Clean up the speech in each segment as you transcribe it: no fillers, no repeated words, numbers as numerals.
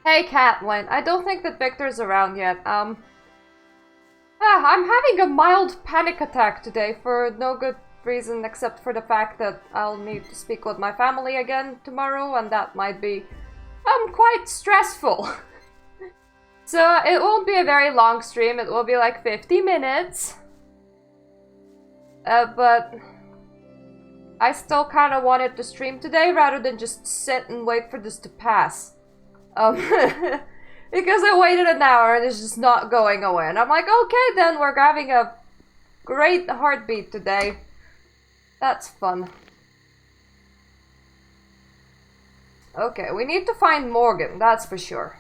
Hey, Catelyn. I don't think that Victor's around yet. I'm having a mild panic attack today for no good reason except for the fact that I'll need to speak with my family again tomorrow, and that might be, quite stressful. So it won't be a very long stream. It will be like 50 minutes. But I still kind of wanted to stream today rather than just sit and wait for this to pass. Because I waited an hour and it's just not going away. And I'm like, okay then, we're having a great heartbeat today. That's fun. Okay, we need to find Morgan, that's for sure.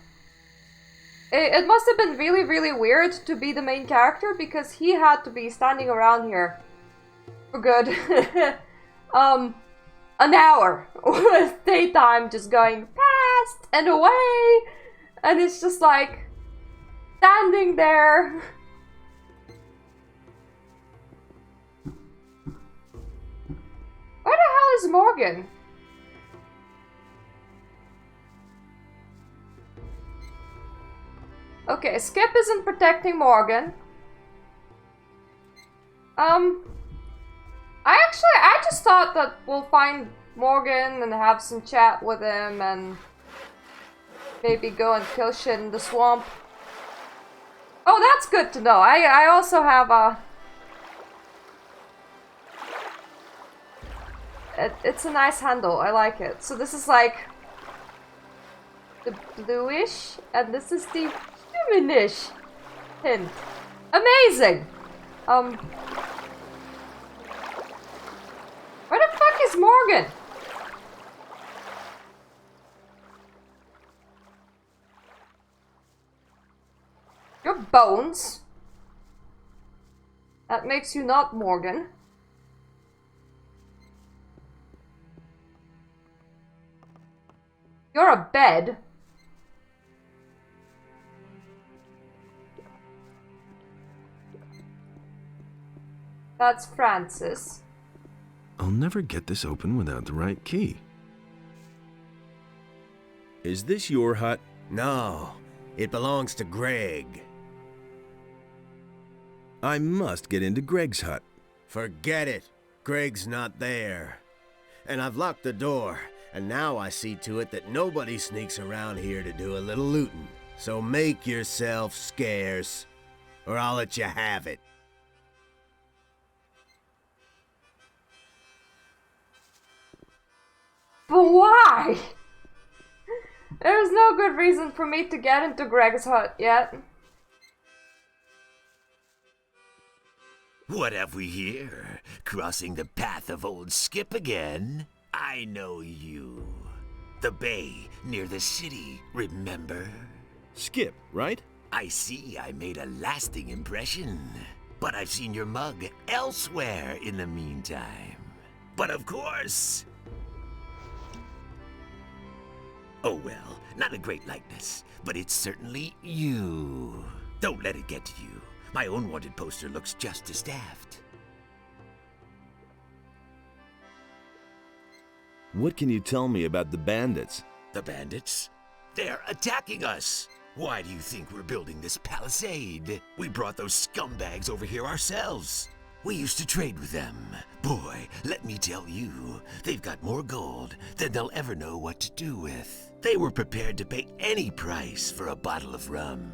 It must have been really, really weird to be the main character because he had to be standing around here for good an hour with daytime just going past and away, and it's just like standing there. Where the hell is Morgan? Okay, Skip isn't protecting Morgan. I just thought that we'll find Morgan and have some chat with him and maybe go and kill shit in the swamp. Oh, that's good to know. I also have a... It's a nice handle, I like it. So this is like the bluish, and this is the humanish hint. Amazing! Where the fuck is Morgan? Your bones. That makes you not Morgan. You're a bed. That's Francis. I'll never get this open without the right key. Is this your hut? No, it belongs to Greg. I must get into Greg's hut. Forget it. Greg's not there. And I've locked the door, and now I see to it that nobody sneaks around here to do a little looting. So make yourself scarce, or I'll let you have it. But why? There's no good reason for me to get into Greg's hut yet. What have we here? Crossing the path of old Skip again? I know you. The bay near the city, remember? Skip, right? I see I made a lasting impression. But I've seen your mug elsewhere in the meantime. But of course... Oh well, not a great likeness, but it's certainly you. Don't let it get to you. My own wanted poster looks just as daft. What can you tell me about the bandits? The bandits? They're attacking us! Why do you think we're building this palisade? We brought those scumbags over here ourselves. We used to trade with them. Boy, let me tell you, they've got more gold than they'll ever know what to do with. They were prepared to pay any price for a bottle of rum.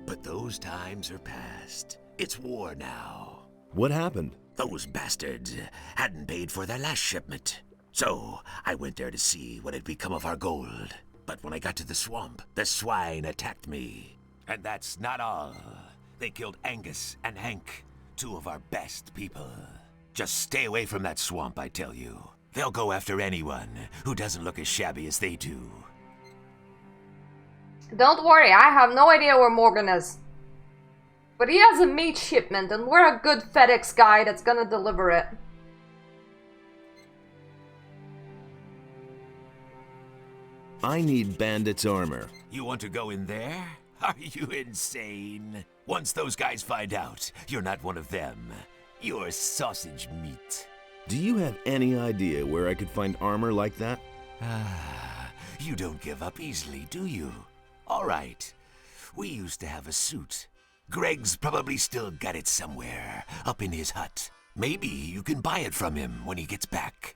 But those times are past. It's war now. What happened? Those bastards hadn't paid for their last shipment. So I went there to see what had become of our gold. But when I got to the swamp, the swine attacked me. And that's not all. They killed Angus and Hank, two of our best people. Just stay away from that swamp, I tell you. They'll go after anyone who doesn't look as shabby as they do. Don't worry, I have no idea where Morgan is. But he has a meat shipment, and we're a good FedEx guy that's gonna deliver it. I need bandits' armor. You want to go in there? Are you insane? Once those guys find out, you're not one of them. You're sausage meat. Do you have any idea where I could find armor like that? You don't give up easily, do you? All right. We used to have a suit. Greg's probably still got it somewhere, up in his hut. Maybe you can buy it from him when he gets back.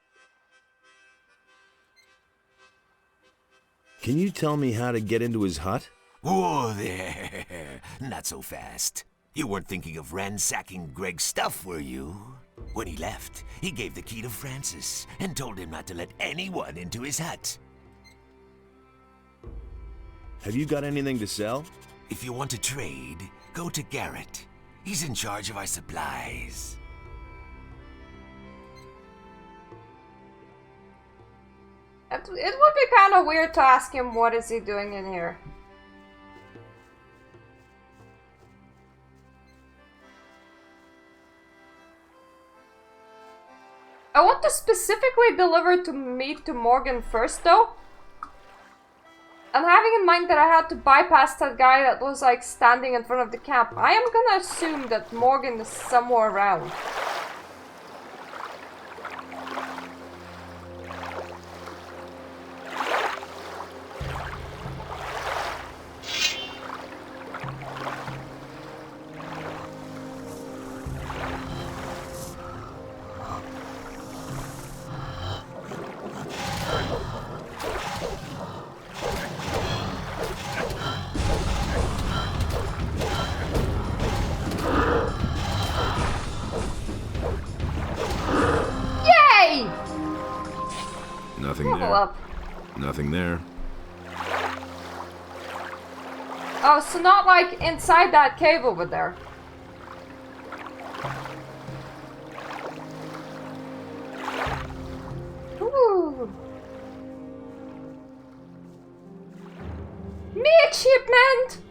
Can you tell me how to get into his hut? Whoa there! Not so fast. You weren't thinking of ransacking Greg's stuff, were you? When he left, he gave the key to Francis and told him not to let anyone into his hut. Have you got anything to sell? If you want to trade, go to Garrett. He's in charge of our supplies. It would be kind of weird to ask him what is he doing in here. I want to specifically deliver to meat to Morgan first though. And having in mind that I had to bypass that guy that was like standing in front of the camp, I am gonna assume that Morgan is somewhere around. Nothing Level there. up. Nothing there. Oh, so not like inside that cave over there. Ooh. Midshipman!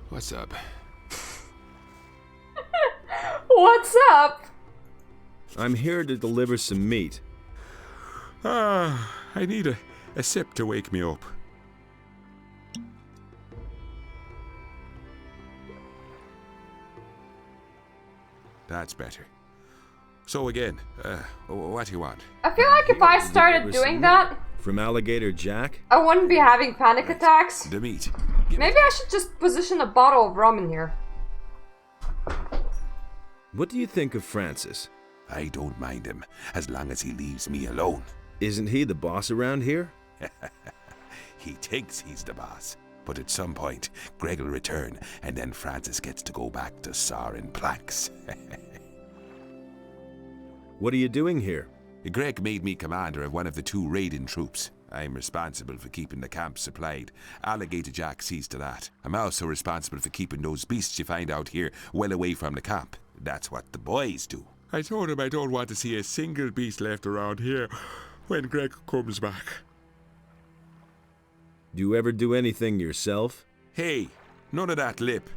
What's up? What's up? I'm here to deliver some meat. I need a sip to wake me up. That's better. So again, what do you want? I feel like if I started doing that, From Alligator Jack? I wouldn't be having panic attacks. The meat. Maybe I should just position a bottle of rum in here. What do you think of Francis? I don't mind him, as long as he leaves me alone. Isn't he the boss around here? He thinks he's the boss. But at some point, Greg will return, and then Francis gets to go back to sawing planks. What are you doing here? Greg made me commander of one of the 2 raiding troops. I'm responsible for keeping the camp supplied. Alligator Jack sees to that. I'm also responsible for keeping those beasts you find out here well away from the camp. That's what the boys do. I told him I don't want to see a single beast left around here when Greg comes back. Do you ever do anything yourself? Hey, none of that lip.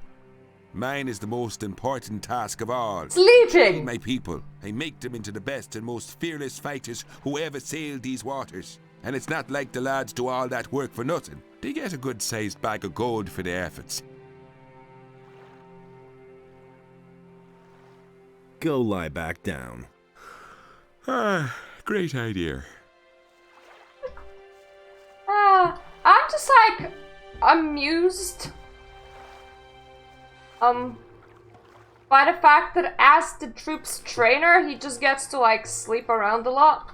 Mine is the most important task of all. Sleeping! My people. I make them into the best and most fearless fighters who ever sailed these waters. And it's not like the lads do all that work for nothing. They get a good-sized bag of gold for their efforts. Go lie back down. Great idea. I'm just like amused by the fact that as the troop's trainer, he just gets to like sleep around a lot.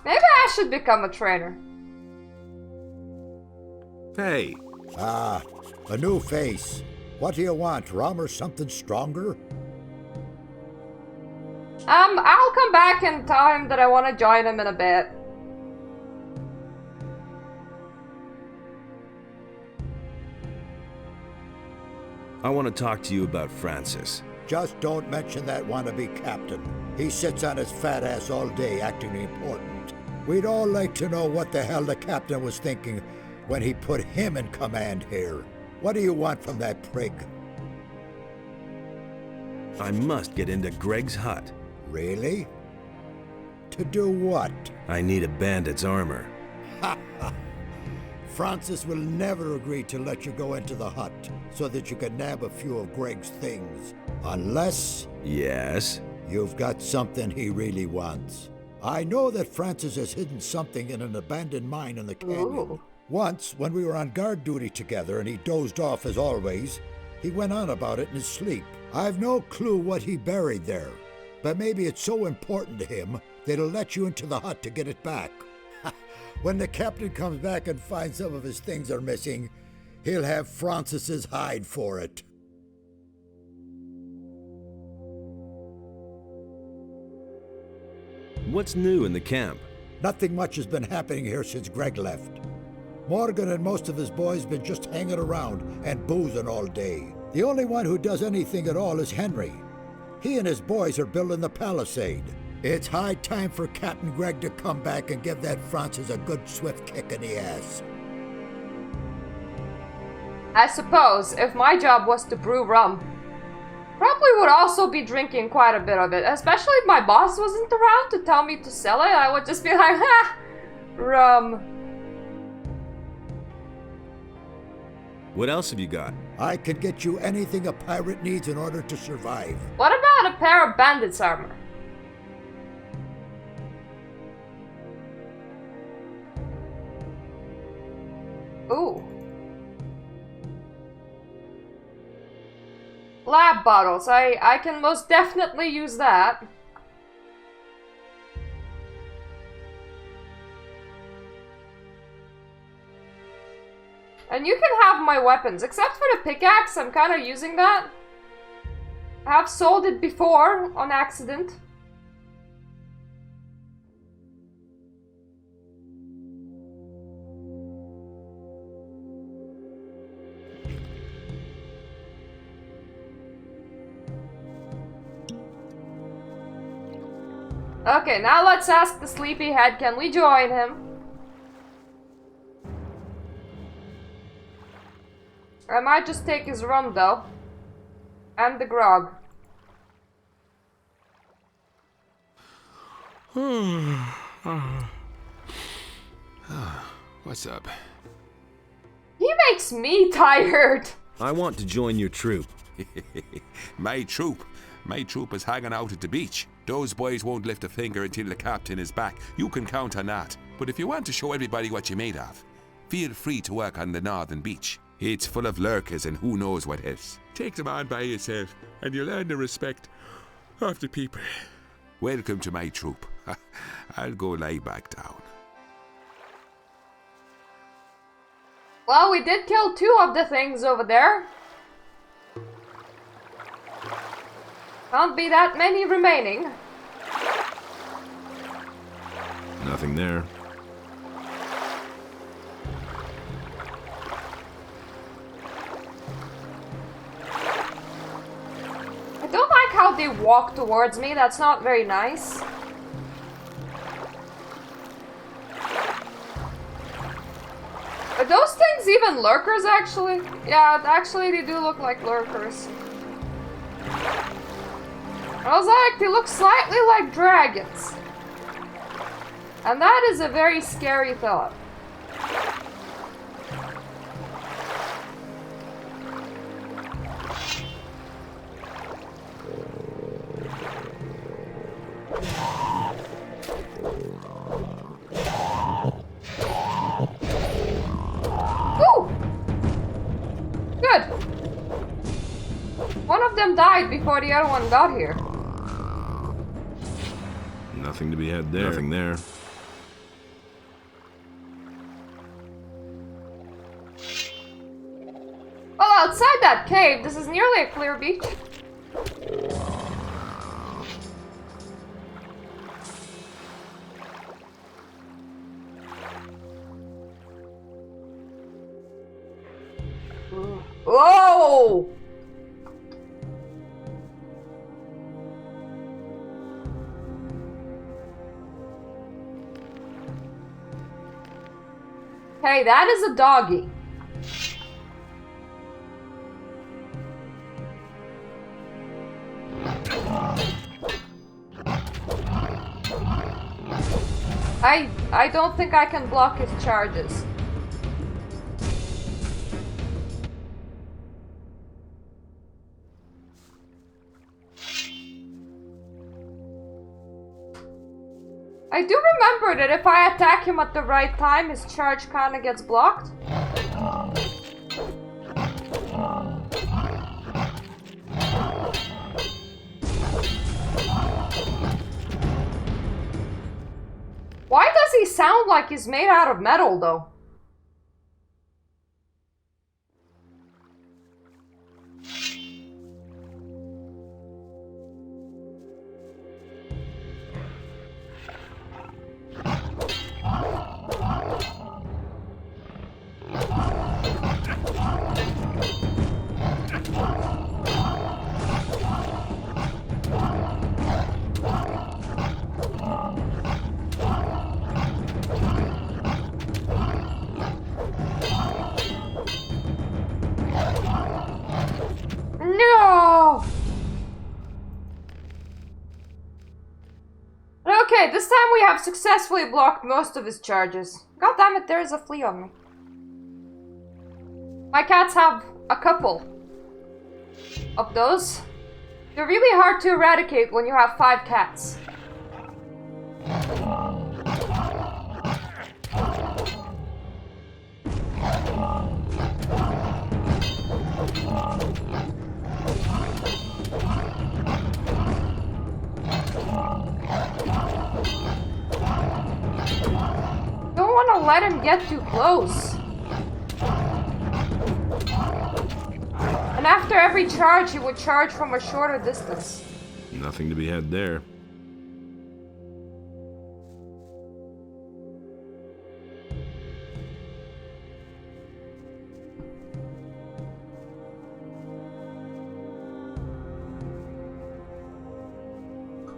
Maybe I should become a trainer. Hey, A new face. What do you want, rum or something stronger? I'll come back and tell him that I want to join him in a bit. I want to talk to you about Francis. Just don't mention that wannabe captain. He sits on his fat ass all day acting important. We'd all like to know what the hell the captain was thinking when he put him in command here. What do you want from that prig? I must get into Greg's hut. Really? To do what? I need a bandit's armor. Francis will never agree to let you go into the hut so that you can nab a few of Greg's things. Unless... Yes? You've got something he really wants. I know that Francis has hidden something in an abandoned mine in the canyon. Ooh. Once, when we were on guard duty together and he dozed off as always, he went on about it in his sleep. I've no clue what he buried there, but maybe it's so important to him that he'll let you into the hut to get it back. When the captain comes back and finds some of his things are missing, he'll have Francis's hide for it. What's new in the camp? Nothing much has been happening here since Greg left. Morgan and most of his boys been just hanging around and boozing all day. The only one who does anything at all is Henry. He and his boys are building the palisade. It's high time for Captain Greg to come back and give that Francis a good swift kick in the ass. I suppose if my job was to brew rum, probably would also be drinking quite a bit of it, especially if my boss wasn't around to tell me to sell it. I would just be like, ha, rum. What else have you got? I could get you anything a pirate needs in order to survive. What about a pair of bandits' armor? Ooh. Lab bottles. I can most definitely use that. And you can have my weapons, except for the pickaxe. I'm kind of using that. I have sold it before on accident. Okay, now let's ask the sleepyhead, can we join him? I might just take his rum though. And the grog. What's up? He makes me tired. I want to join your troop. My troop. My troop is hanging out at the beach. Those boys won't lift a finger until the captain is back. You can count on that. But if you want to show everybody what you're made of, feel free to work on the northern beach. It's full of lurkers and who knows what else. Take them on by yourself, and you'll earn the respect of the people. Welcome to my troop. I'll go lie back down. Well, we did kill 2 of the things over there. Can't be that many remaining. Nothing there. I don't like how they walk towards me. That's not very nice. Are those things even lurkers, actually? Yeah, actually they do look like lurkers. I was like, they look slightly like dragons. And that is a very scary thought. Ooh! Good. One of them died before the other one got here. Nothing to be had there. Nothing there. Well, outside that cave, this is nearly a clear beach. Whoa! Hey, that is a doggy. I don't think I can block his charges. I do remember that if I attack him at the right time, his charge kinda gets blocked. Why does he sound like he's made out of metal, though? No! Okay, this time we have successfully blocked most of his charges. God damn it, there is a flea on me. My cats have a couple of those. They're really hard to eradicate when you have 5 cats. Don't want to let him get too close. And after every charge, he would charge from a shorter distance. Nothing to be had there.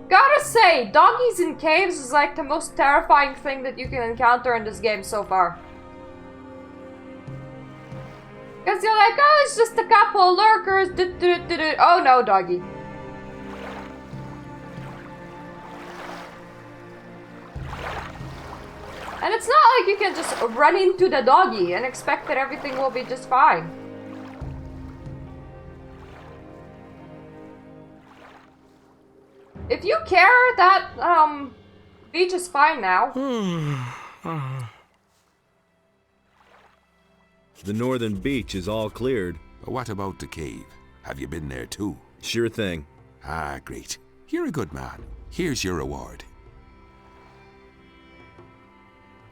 Gotta say, doggies in caves is like the most terrifying thing that you can encounter in this game so far. Because you're like, oh, it's just a couple of lurkers. Oh no, doggy. And it's not like you can just run into the doggy and expect that everything will be just fine. If you care, that, beach is fine now. The northern beach is all cleared. What about the cave? Have you been there too? Sure thing. Ah, great. You're a good man. Here's your reward.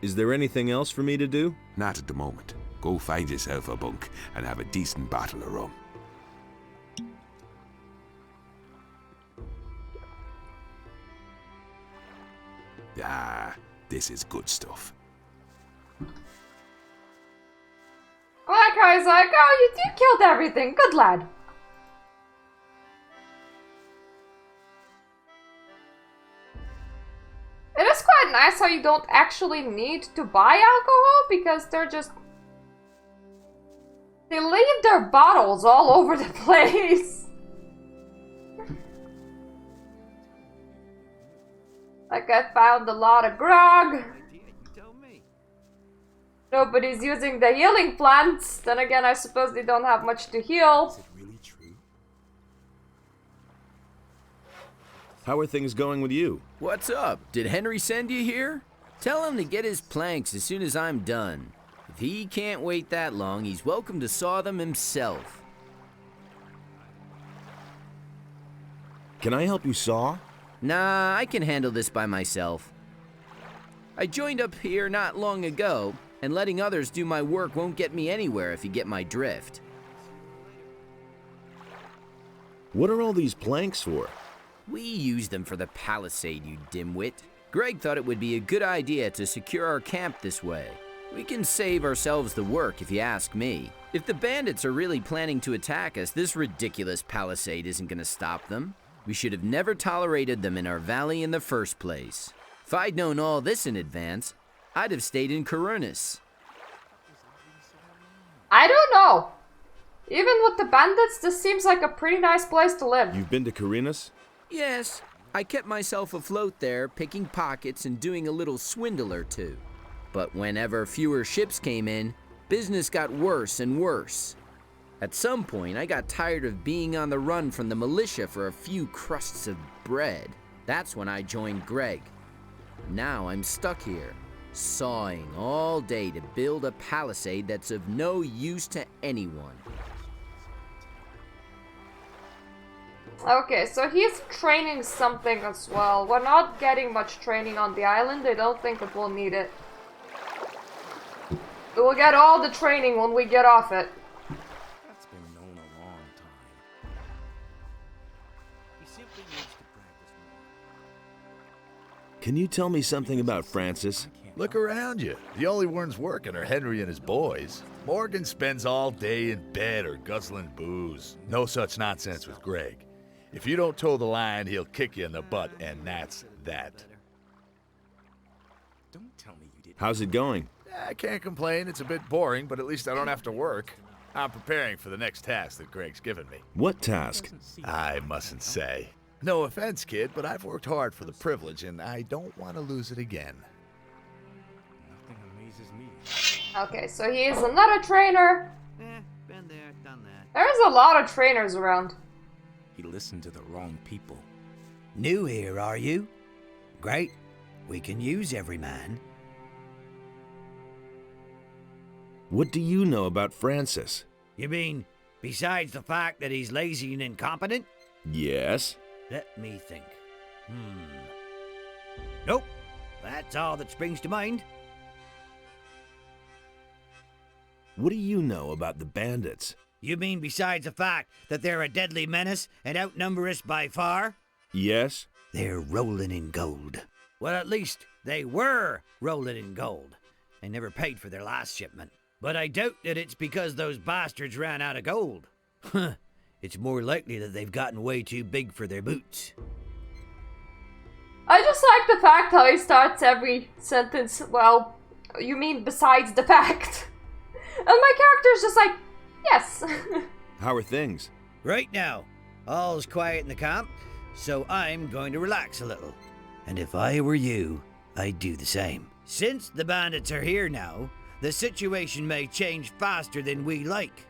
Is there anything else for me to do? Not at the moment. Go find yourself a bunk and have a decent bottle of rum. Ah, this is good stuff. I like how he's like, oh, you killed everything. Good lad. It is quite nice how you don't actually need to buy alcohol because they're just... They leave their bottles all over the place. Like I found a lot of grog. Nobody's using the healing plants. Then again, I suppose they don't have much to heal. Is it really true? How are things going with you? What's up? Did Henry send you here? Tell him to get his planks as soon as I'm done. If he can't wait that long, he's welcome to saw them himself. Can I help you saw? Nah, I can handle this by myself. I joined up here not long ago, and letting others do my work won't get me anywhere if you get my drift. What are all these planks for? We use them for the palisade, you dimwit. Greg thought it would be a good idea to secure our camp this way. We can save ourselves the work if you ask me. If the bandits are really planning to attack us, this ridiculous palisade isn't gonna stop them. We should have never tolerated them in our valley in the first place. If I'd known all this in advance, I'd have stayed in Khorinis. I don't know. Even with the bandits, this seems like a pretty nice place to live. You've been to Khorinis? Yes, I kept myself afloat there, picking pockets and doing a little swindle or two. But whenever fewer ships came in, business got worse and worse. At some point, I got tired of being on the run from the militia for a few crusts of bread. That's when I joined Greg. Now I'm stuck here, sawing all day to build a palisade that's of no use to anyone. Okay, so he's training something as well. We're not getting much training on the island. I don't think that we'll need it. We'll get all the training when we get off it. That's been known a long time. He simply needs to practice more. Can you tell me something about Francis? Look around you. The only ones working are Henry and his boys. Morgan spends all day in bed or guzzling booze. No such nonsense with Greg. If you don't toe the line, he'll kick you in the butt, and that's that. Don't tell me you didn't. How's it going? I can't complain. It's a bit boring, but at least I don't have to work. I'm preparing for the next task that Greg's given me. What task? I mustn't say. No offense, kid, but I've worked hard for the privilege, and I don't want to lose it again. Nothing amazes me. Okay, so he is another trainer. Been there, done that. There's a lot of trainers around. He listened to the wrong people. New here, are you? Great. We can use every man. What do you know about Francis? You mean, besides the fact that he's lazy and incompetent? Yes. Let me think. Nope. That's all that springs to mind. What do you know about the bandits? You mean besides the fact that they're a deadly menace and outnumber us by far? Yes. They're rolling in gold. Well, at least they were rolling in gold. They never paid for their last shipment. But I doubt that it's because those bastards ran out of gold. It's more likely that they've gotten way too big for their boots. I just like the fact how he starts every sentence, well, you mean besides the fact. And my character's just like, yes. How are things? Right now, all's quiet in the camp, so I'm going to relax a little. And if I were you, I'd do the same. Since the bandits are here now, the situation may change faster than we like.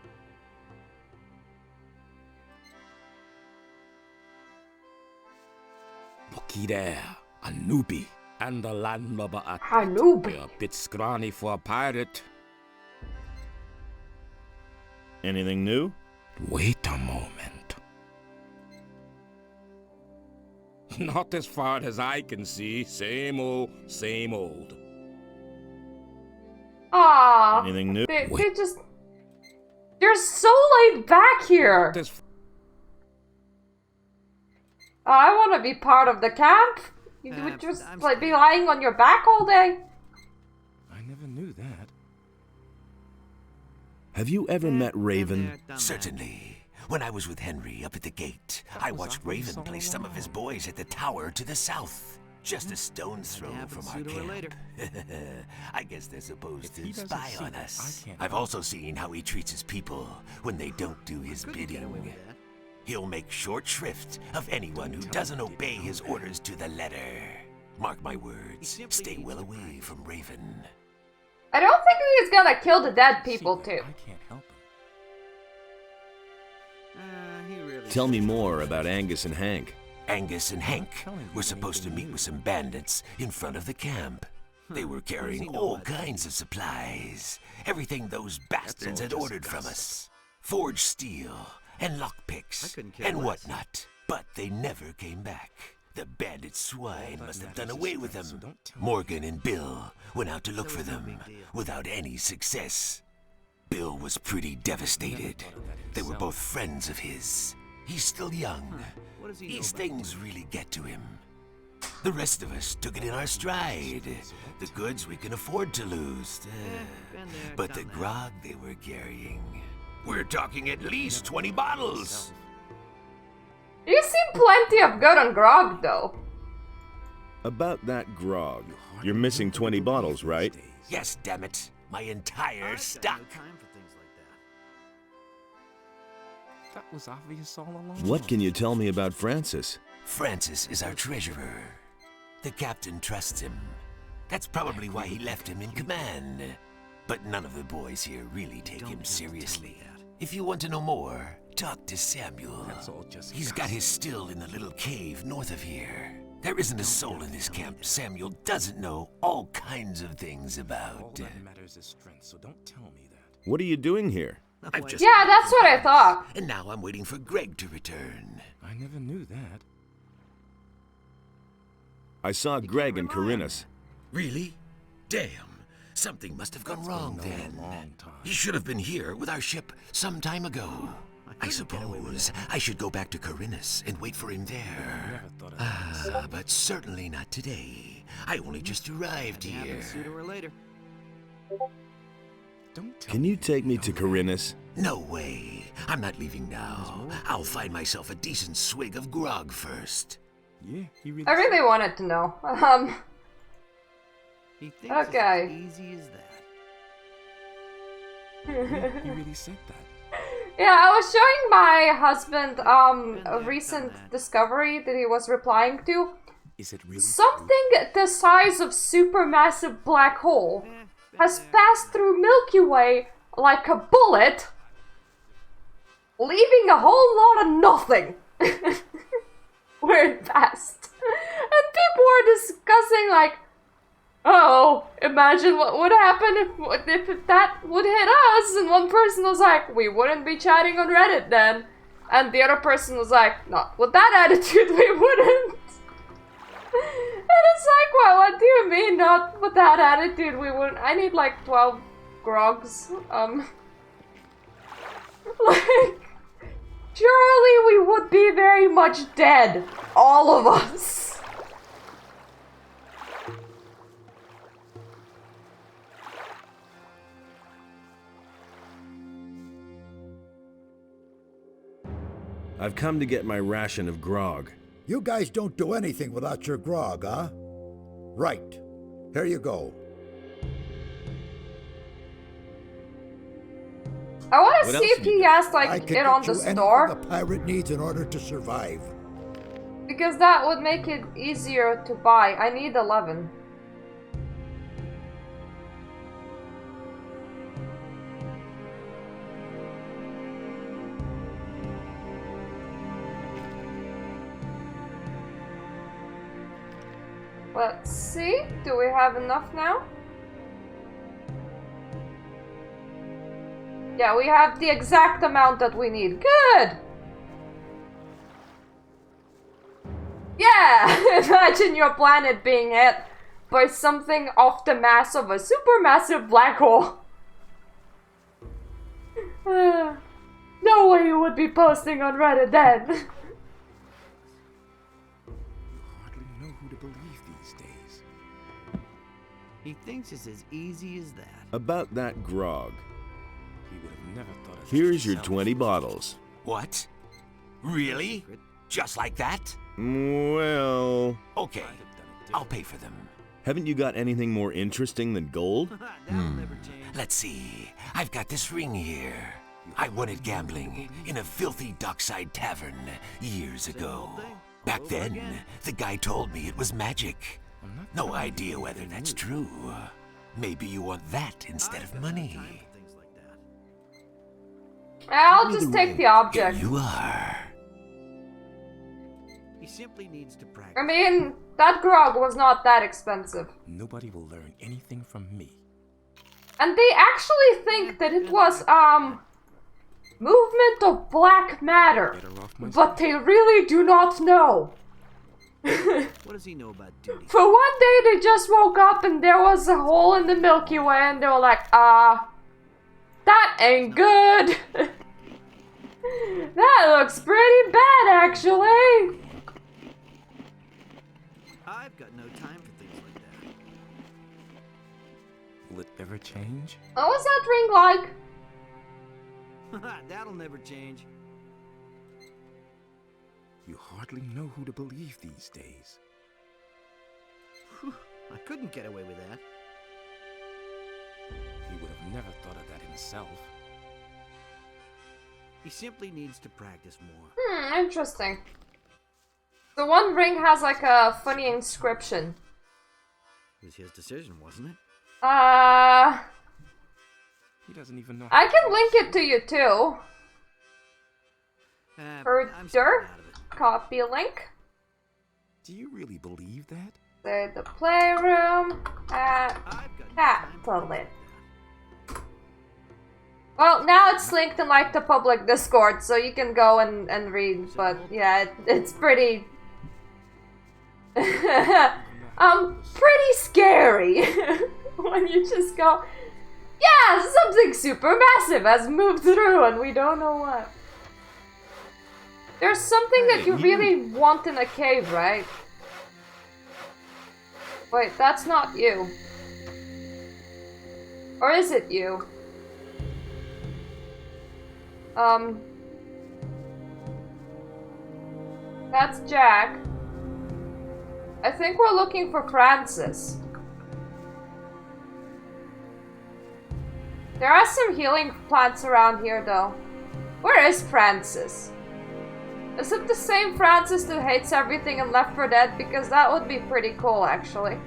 Looky there, a newbie. And the landlubber at A newbie. You're a bit scrawny for a pirate. Anything new? Wait a moment. Not as far as I can see. Same old, same old. Aww. Anything new? They just... You're so laid back here. I want to be part of the camp. You would just like be lying on your back all day. I never knew that. Have you ever met Raven? Certainly. When I was with Henry up at the gate, I watched Raven place some of his boys at the tower to the south. Just a stone's throw from our camp. I guess they're supposed to spy on us. I've also seen how he treats his people when they don't do his bidding. He'll make short shrift of anyone who doesn't obey his orders to the letter. Mark my words, stay well away from Raven. I don't think he's gonna kill the dead people too. I can't help him. Tell me more about Angus and Hank. Angus and Hank were supposed to meet with some bandits in front of the camp. They were carrying all kinds of supplies. Everything those bastards had ordered from us. Forged steel and lockpicks and whatnot. But they never came back. The bandit swine must have done away with them. Morgan and Bill went out to look for them without any success. Bill was pretty devastated. They were both friends of his. He's still young. These things really get to him. The rest of us took it in our stride. The goods we can afford to lose. But the grog they were carrying... We're talking at least 20 bottles. You seem plenty of good on grog, though. About that grog. You're missing 20 bottles, right? Yes, damn it. My entire stock. That was obvious all along. What can you tell me about Francis? Francis is our treasurer. The captain trusts him. That's probably why he left him in command. But none of the boys here really take him seriously. If you want to know more, talk to Samuel. He's got his still in the little cave north of here. There isn't a soul in this camp Samuel doesn't know all kinds of things All about. that matters is strength, so don't tell me that. What are you doing here? I've just Yeah, that's what I thought. And now I'm waiting for Greg to return. I never knew that. I saw Greg and Khorinis. Really? Damn. Something must have gone wrong been known then. a long time. He should have been here with our ship some time ago. I suppose I should go back to Khorinis and wait for him there. Never thought of that myself. But certainly not today. I only just arrived here. Sooner or later. Don't tell Can me you take me to Khorinis? No way. I'm not leaving now. I'll find myself a decent swig of grog first. Yeah, he really I really wanted to know. He thinks Okay. it's as easy as that. Yeah, he really said that. Yeah, I was showing my husband a recent discovery that he was replying to. Is it really Something the size of supermassive black hole has passed through Milky Way like a bullet, leaving a whole lot of nothing where it passed. And people were discussing like, oh, imagine what would happen if that would hit us. And one person was like, we wouldn't be chatting on Reddit then. And the other person was like, not with that attitude, we wouldn't. And it's like, well, what do you mean, not with that attitude, we wouldn't? I need like 12 grogs. Like, surely we would be very much dead. All of us. I've come to get my ration of grog. You guys don't do anything without your grog, huh? Right. Here you go. I want to What see else if you he got? has I like can it on get the you anything store, a pirate needs in order to survive. because that would make it easier to buy. I need 11. Let's see, do we have enough now? Yeah, we have the exact amount that we need. Good! Yeah! Imagine your planet being hit by something of the mass of a supermassive black hole. No way you would be posting on Reddit then. hardly know who to believe these days? He thinks it's as easy as that. About that grog. He would have never thought of this Here's your himself. 20 bottles. What? Really? Just like that? Well, Okay, I'd have done it I'll pay for them. haven't you got anything more interesting than gold? That'll never change. Let's see. I've got this ring here. I won it gambling in a filthy dockside tavern years ago. Back then, the guy told me it was magic. No idea whether that's true. Maybe you want that instead of money. Things like that. I'll just take the Here object. you are. He simply needs to practice. I mean, that grog was not that expensive. Nobody will learn anything from me. And they actually think that it was, movement of black matter. Better off myself. But they really do not know. What does he know about duty? For one day they just woke up and there was a hole in the Milky Way and they were like, that ain't good. That looks pretty bad actually. I've got no time for things like Will it ever change? What was that ring like? that. That'll never change. You hardly know who to believe these days. I couldn't get away with that. He would have never thought of that himself. He simply needs to practice more. Interesting. The one ring has like a funny inscription. It was his decision, wasn't it? He doesn't even know. I can link it to you too. I'm Herder? staying out of it. Copy link. Do you really believe that? Say the playroom at Catholic. Well, now it's linked in like the public Discord, so you can go and read, but yeah, it's pretty... pretty scary when you just go, yeah, something super massive has moved through and we don't know what. There's something that you really want in a cave, right? Wait, that's not you. Or is it you? That's Jack. I think we're looking for Francis. There are some healing plants around here, though. Where is Francis? Is it the same Francis that hates everything in Left 4 Dead? Because that would be pretty cool, actually.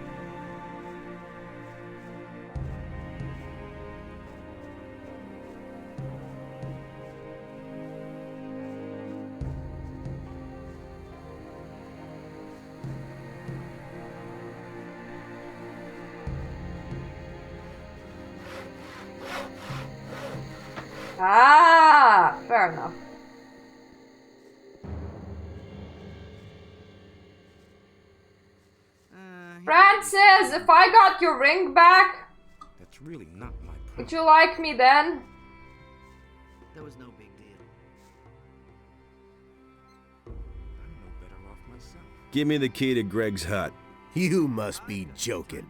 Ah, fair enough. Francis, if I got your ring back, that's really not my problem. Would you like me then? That was no big deal. I'm no better off myself. Give me the key to Greg's hut. You must be joking.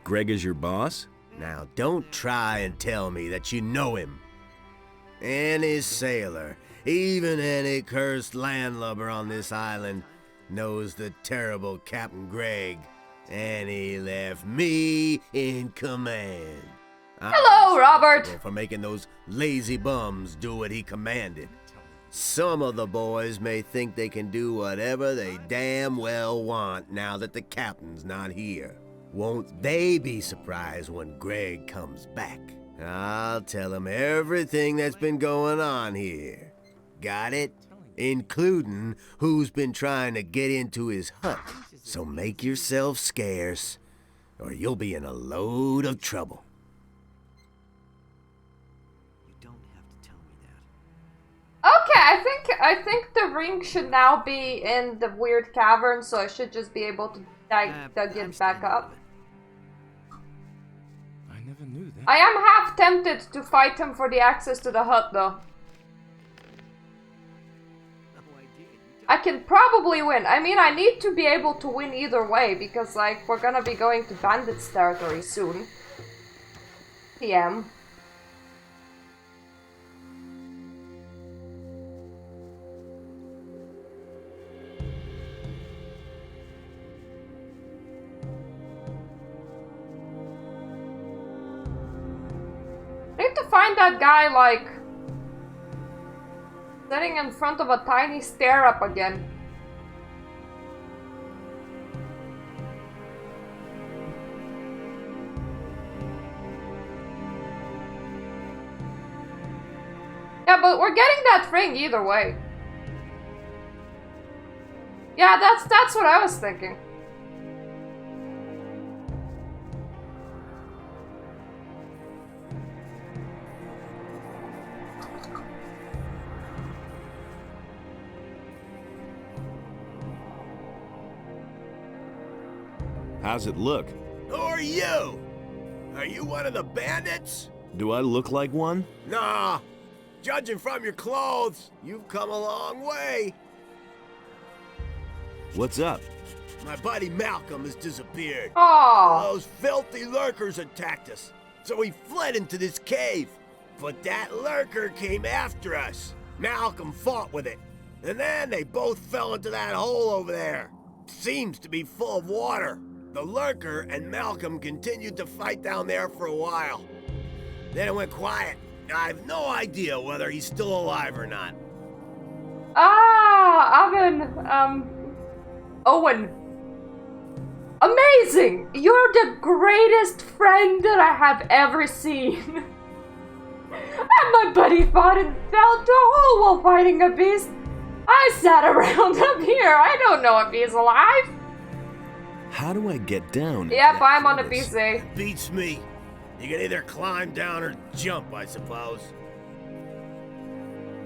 Greg is your boss? Now, don't try and tell me that you know him. Any sailor, even any cursed landlubber on this island, knows the terrible Captain Greg, and he left me in command. Hello, Robert! For making those lazy bums do what he commanded. Some of the boys may think they can do whatever they damn well want now that the captain's not here. Won't they be surprised when Greg comes back? I'll tell him everything that's been going on here. Got it? Including who's been trying to get into his hut. So make yourself scarce, or you'll be in a load of trouble. You don't have to tell me that. Okay, I think the ring should now be in the weird cavern, so I should just be able to dig it back up. I never knew that. I am half tempted to fight him for the access to the hut, though. I can probably win. I mean, I need to be able to win either way, because, like, we're gonna be going to bandits territory soon. PM. I need to find that guy, like, sitting in front of a tiny stair up again. Yeah, but we're getting that ring either way. Yeah, that's what I was thinking. How's it look? Who are you? Are you one of the bandits? Do I look like one? Nah. Judging from your clothes, you've come a long way. What's up? My buddy Malcolm has disappeared. Aww. Those filthy lurkers attacked us, so we fled into this cave. But that lurker came after us. Malcolm fought with it, and then they both fell into that hole over there. Seems to be full of water. The lurker and Malcolm continued to fight down there for a while. Then it went quiet. I have no idea whether he's still alive or not. Ah, Owen. Amazing! You're the greatest friend that I have ever seen. And my buddy fought and fell into a hole while fighting a beast. I sat around up here. I don't know if he's alive. How do I get down? Yep, I'm on a crevice? PC. Beats me. You can either climb down or jump, I suppose.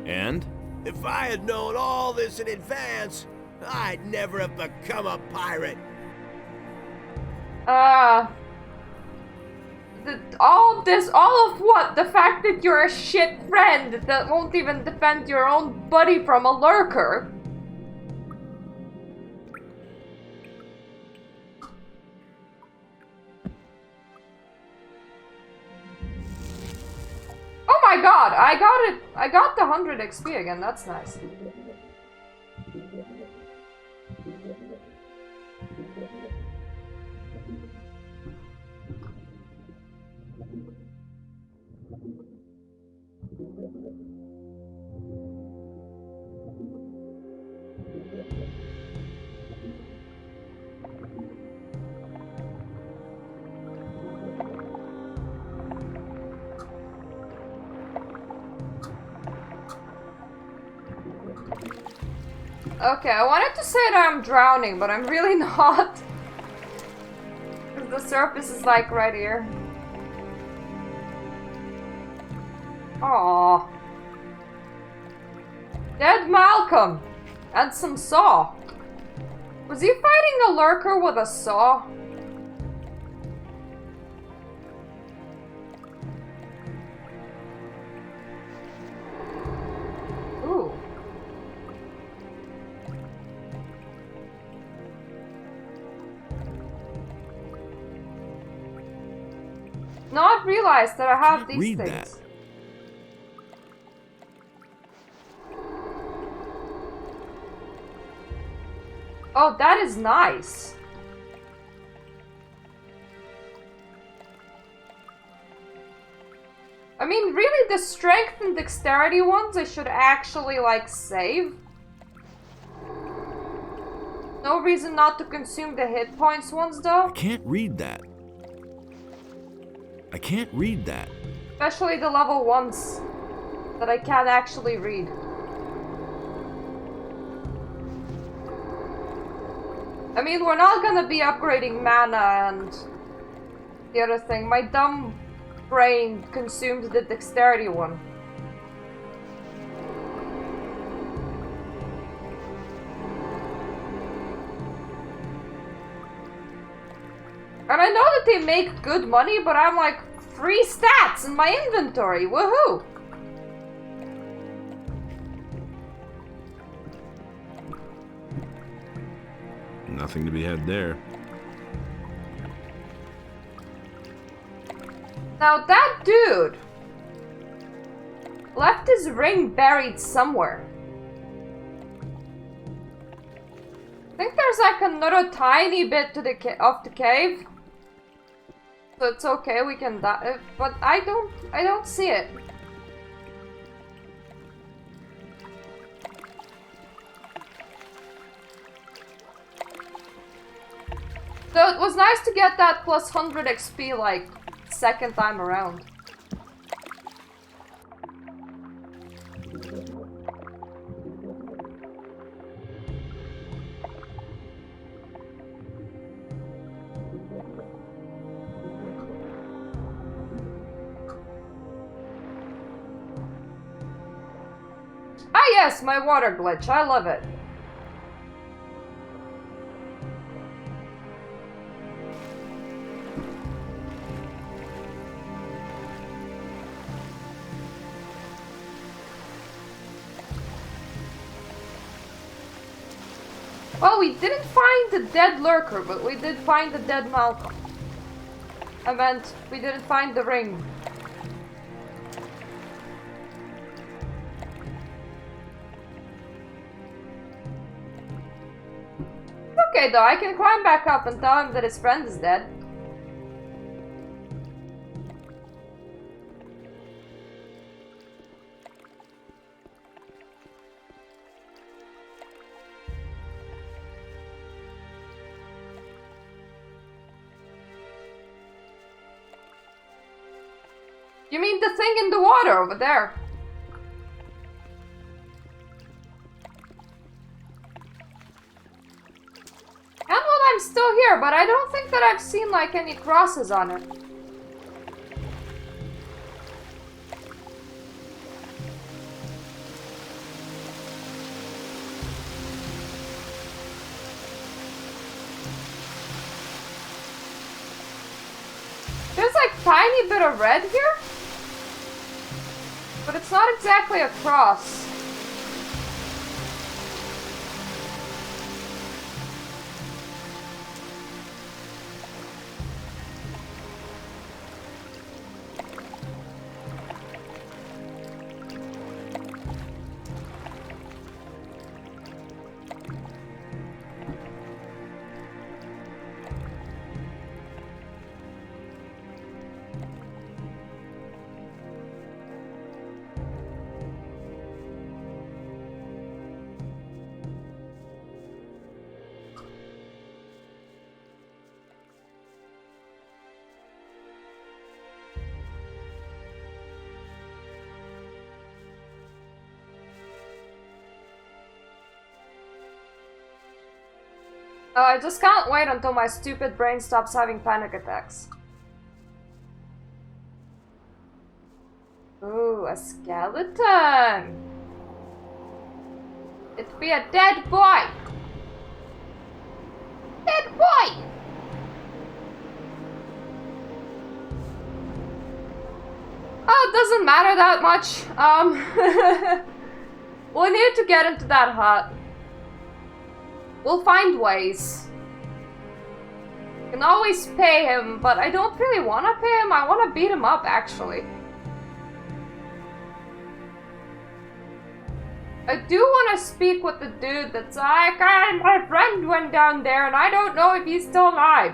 And? If I had known all this in advance, I'd never have become a pirate. All of what? The fact that you're a shit friend that won't even defend your own buddy from a lurker. Oh my god, I got it. I got the 100 XP again, that's nice. Okay, I wanted to say that I'm drowning, but I'm really not. The surface is like right here. Aww. Dead Malcolm! And some saw. Was he fighting a lurker with a saw? Ooh. Not realized that I have these read things. that. Oh, that is nice. I mean, really, the strength and dexterity ones I should actually, like, save. No reason not to consume the hit points ones, though. I can't read that. I can't read that. Especially the level ones that I can't actually read. I mean, we're not gonna be upgrading mana and the other thing. My dumb brain consumed the dexterity one. And I know that they make good money, but I'm like, free stats in my inventory, woohoo! Nothing to be had there. Now that dude left his ring buried somewhere. I think there's like another tiny bit to the of the cave. So it's okay, we can die, but I don't see it. So it was nice to get that plus 100 XP like second time around. Ah yes, my water glitch, I love it. Well, we didn't find the dead lurker, but we did find the dead Malcolm. I meant, we didn't find the ring. Okay though, I can climb back up and tell him that his friend is dead. You mean the thing in the water over there? And well, I'm still here, but I don't think that I've seen like any crosses on it. There's like tiny bit of red here, but it's not exactly a cross. I just can't wait until my stupid brain stops having panic attacks. Ooh, a skeleton! It'd be a dead boy! Dead boy! Oh, it doesn't matter that much. We'll need to get into that hut. We'll find ways. You can always pay him, but I don't really want to pay him. I want to beat him up, actually. I do want to speak with the dude that's like, my friend went down there and I don't know if he's still alive.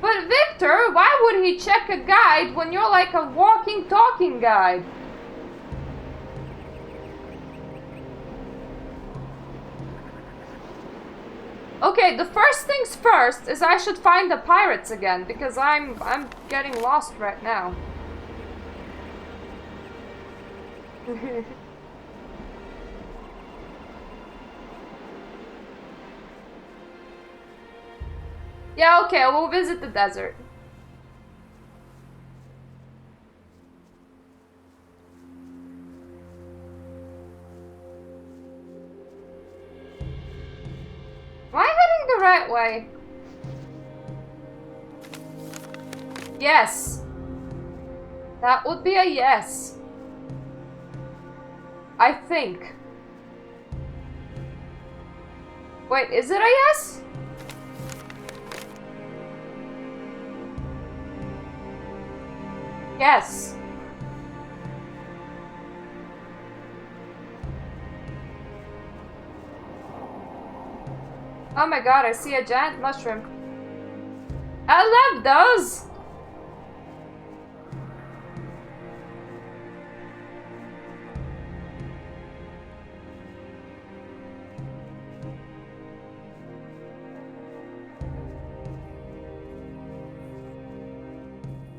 But Victor, why would he check a guide when you're like a walking, talking guide? Okay, the first things first is I should find the pirates again, because I'm getting lost right now. Yeah, okay, we'll visit the desert. Am I heading the right way? Yes. That would be a yes. I think. Wait, is it a yes? Yes. Oh my god, I see a giant mushroom. I love those!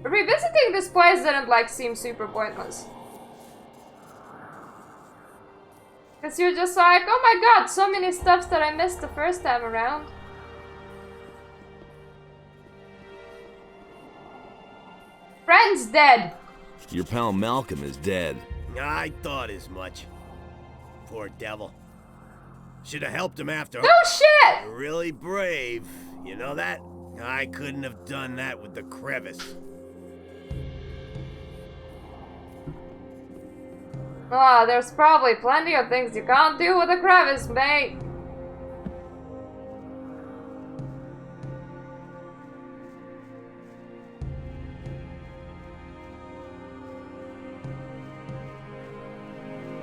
Revisiting this place didn't like seem super pointless. Cause you're just like, oh my god, so many stuffs that I missed the first time around. Friend's dead. Your pal Malcolm is dead. I thought as much. Poor devil. Should have helped him after all. No shit! You're really brave. You know that? I couldn't have done that with the crevice. Ah, there's probably plenty of things you can't do with a crevice, mate.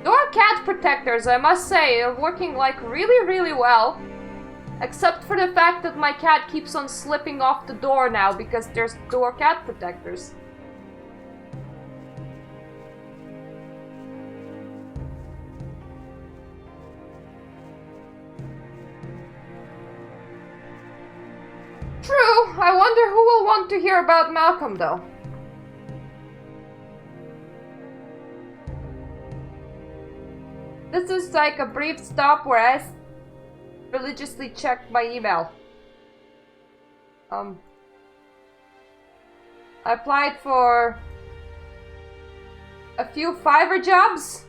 Door cat protectors, I must say, are working like really well. Except for the fact that my cat keeps on slipping off the door now because there's door cat protectors. I wonder who will want to hear about Malcolm, though. This is like a brief stop where I religiously check my email. I applied for a few Fiverr jobs.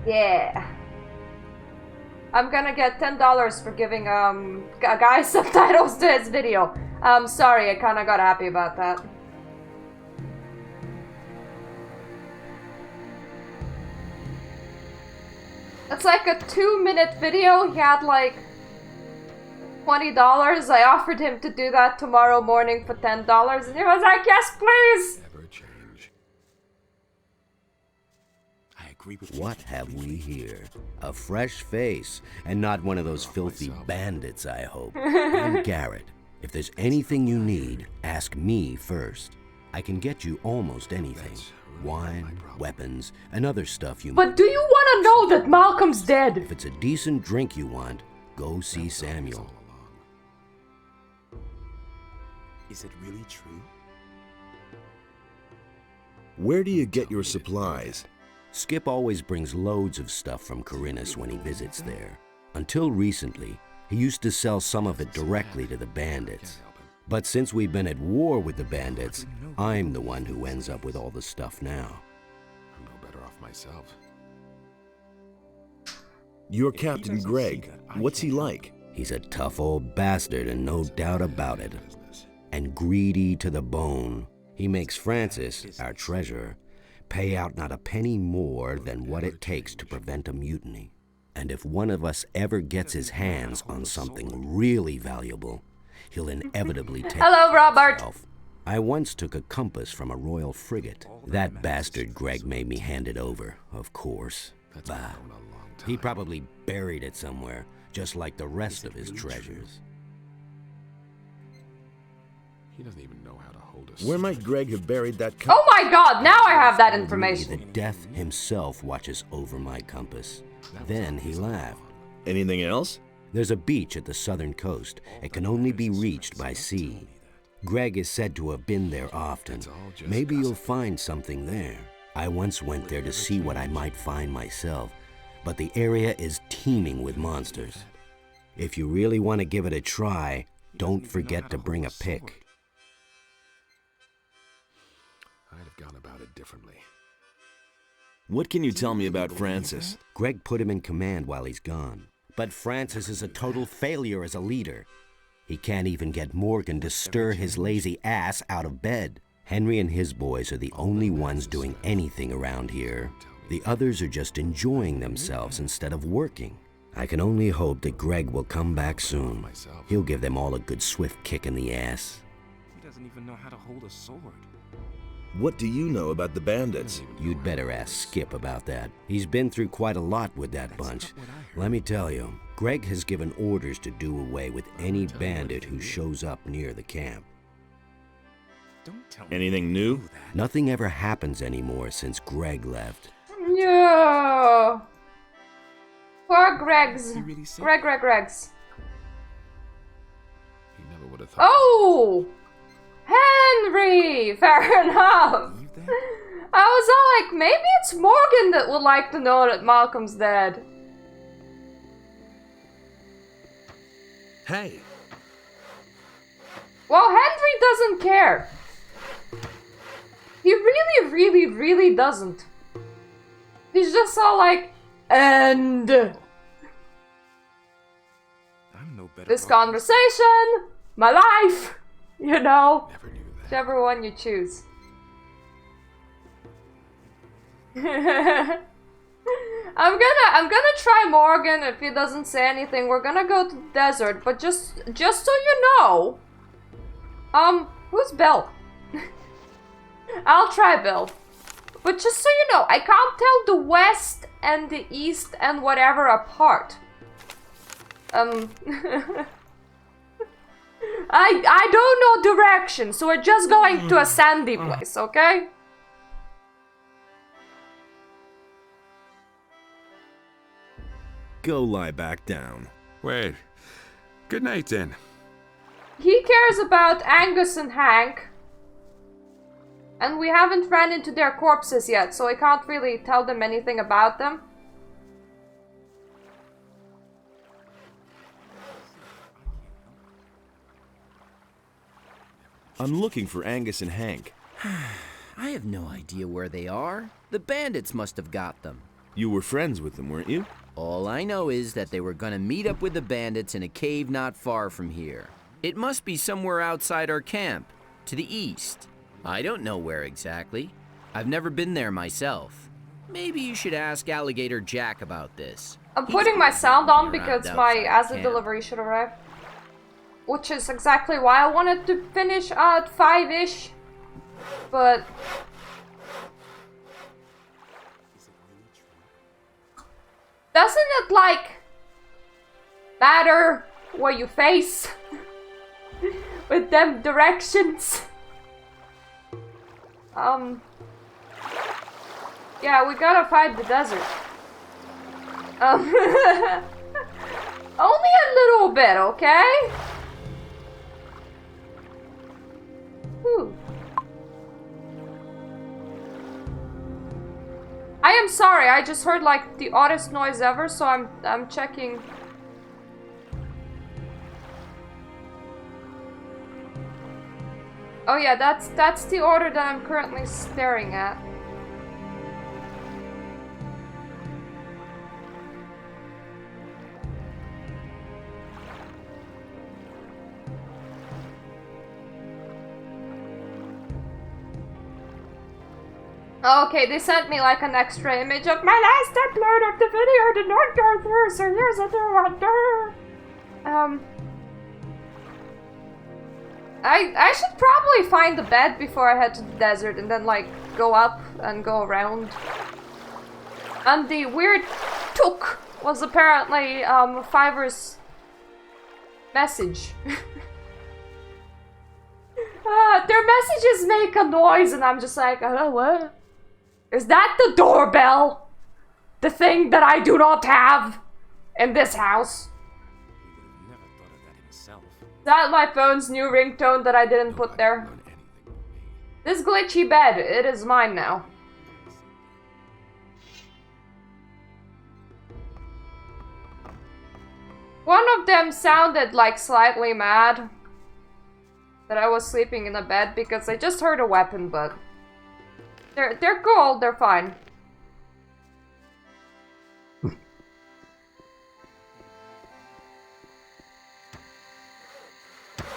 Yeah. I'm gonna get $10 for giving a guy subtitles to his video. Sorry, I kinda got happy about that. It's like a 2-minute video. He had like $20. I offered him to do that tomorrow morning for $10 and he was like, yes, please! Never change. I agree with What have we here? A fresh face, and not one of those filthy bandits, I hope. I'm Garrett. If there's anything you need, ask me first. I can get you almost anything. Wine, weapons, and other stuff you But do you want to know that Malcolm's dead? If it's a decent drink you want, go see Samuel. Is it really true? Where do you get your supplies? Skip always brings loads of stuff from Khorinis when he visits there. Until recently, he used to sell some of it directly to the bandits. But since we've been at war with the bandits, I'm the one who ends up with all the stuff now. I'm no better off myself. You're Captain Greg. What's he like? He's a tough old bastard and no doubt about it. And greedy to the bone. He makes Francis, our treasurer, pay out not a penny more than what it takes to prevent a mutiny. And if one of us ever gets his hands on something really valuable, he'll inevitably take Hello, Robert. himself. I once took a compass from a royal frigate. That bastard Greg made me hand it over, of course. Bah. He probably buried it somewhere, just like the rest of his treasures. He doesn't even know how to hold us. Where might Greg have buried that Oh my god, now I have that information. The death himself watches over my compass. Then he laughed. Anything else? There's a beach at the southern coast. It can only be reached by sea. Greg is said to have been there often. Maybe you'll find something there. I once went there to see what I might find myself, but the area is teeming with monsters. If you really want to give it a try, don't forget to bring a pick. I'd have gone about it differently. What can you tell me about Francis? Greg put him in command while he's gone. But Francis is a total failure as a leader. He can't even get Morgan to stir his lazy ass out of bed. Henry and his boys are the only ones doing anything around here. The others are just enjoying themselves instead of working. I can only hope that Greg will come back soon. He'll give them all a good swift kick in the ass. He doesn't even know how to hold a sword. What do you know about the bandits? You'd better ask Skip about that. He's been through quite a lot with that bunch. Let me tell you, Greg has given orders to do away with any bandit who shows up near the camp. Don't tell me. Anything new? Nothing ever happens anymore since Greg left. No. Poor Greg's. Really sick? Greg's. He never would have thought. Oh! Henry! Fair enough. I was all like, maybe it's Morgan that would like to know that Malcolm's dead. Hey! Well, Henry doesn't care. He really doesn't. He's just all like, and I'm no better this off. conversation, my life, You know? Never knew that. Whichever one you choose. I'm gonna try Morgan if he doesn't say anything. We're gonna go to the desert, but just so you know. Who's Bill? I'll try Bill. But just so you know, I can't tell the west and the east and whatever apart. I don't know direction, so we're just going to a sandy place, okay? Go lie back down. Well, good night then. He cares about Angus and Hank. And we haven't ran into their corpses yet, so I can't really tell them anything about them. I'm looking for Angus and Hank. I have no idea where they are. The bandits must have got them. You were friends with them, weren't you? All I know is that they were gonna meet up with the bandits in a cave not far from here. It must be somewhere outside our camp, to the east. I don't know where exactly. I've never been there myself. Maybe you should ask Alligator Jack about this. I'm putting my sound on around because outside my acid camp. delivery should arrive. Which is exactly why I wanted to finish at 5-ish. But... doesn't it, like, matter what you face? With them directions? Yeah, we gotta fight the desert. Only a little bit, okay? Whew. I am sorry, I just heard like the oddest noise ever, so I'm checking. Oh yeah, that's the order that I'm currently staring at. Okay, they sent me like an extra image of my last upload of the video did not go through, so here's a new one. I should probably find a bed before I head to the desert and then like go up and go around. And the weird took was apparently Fiverr's message. Their messages make a noise and I'm just like, oh, what? Is that the doorbell? The thing that I do not have in this house? He would have never thought of that himself. Is that my phone's new ringtone that I didn't put there? This glitchy bed, it is mine now. One of them sounded like slightly mad that I was sleeping in a bed because I just heard a weapon, but they're cool, they're fine.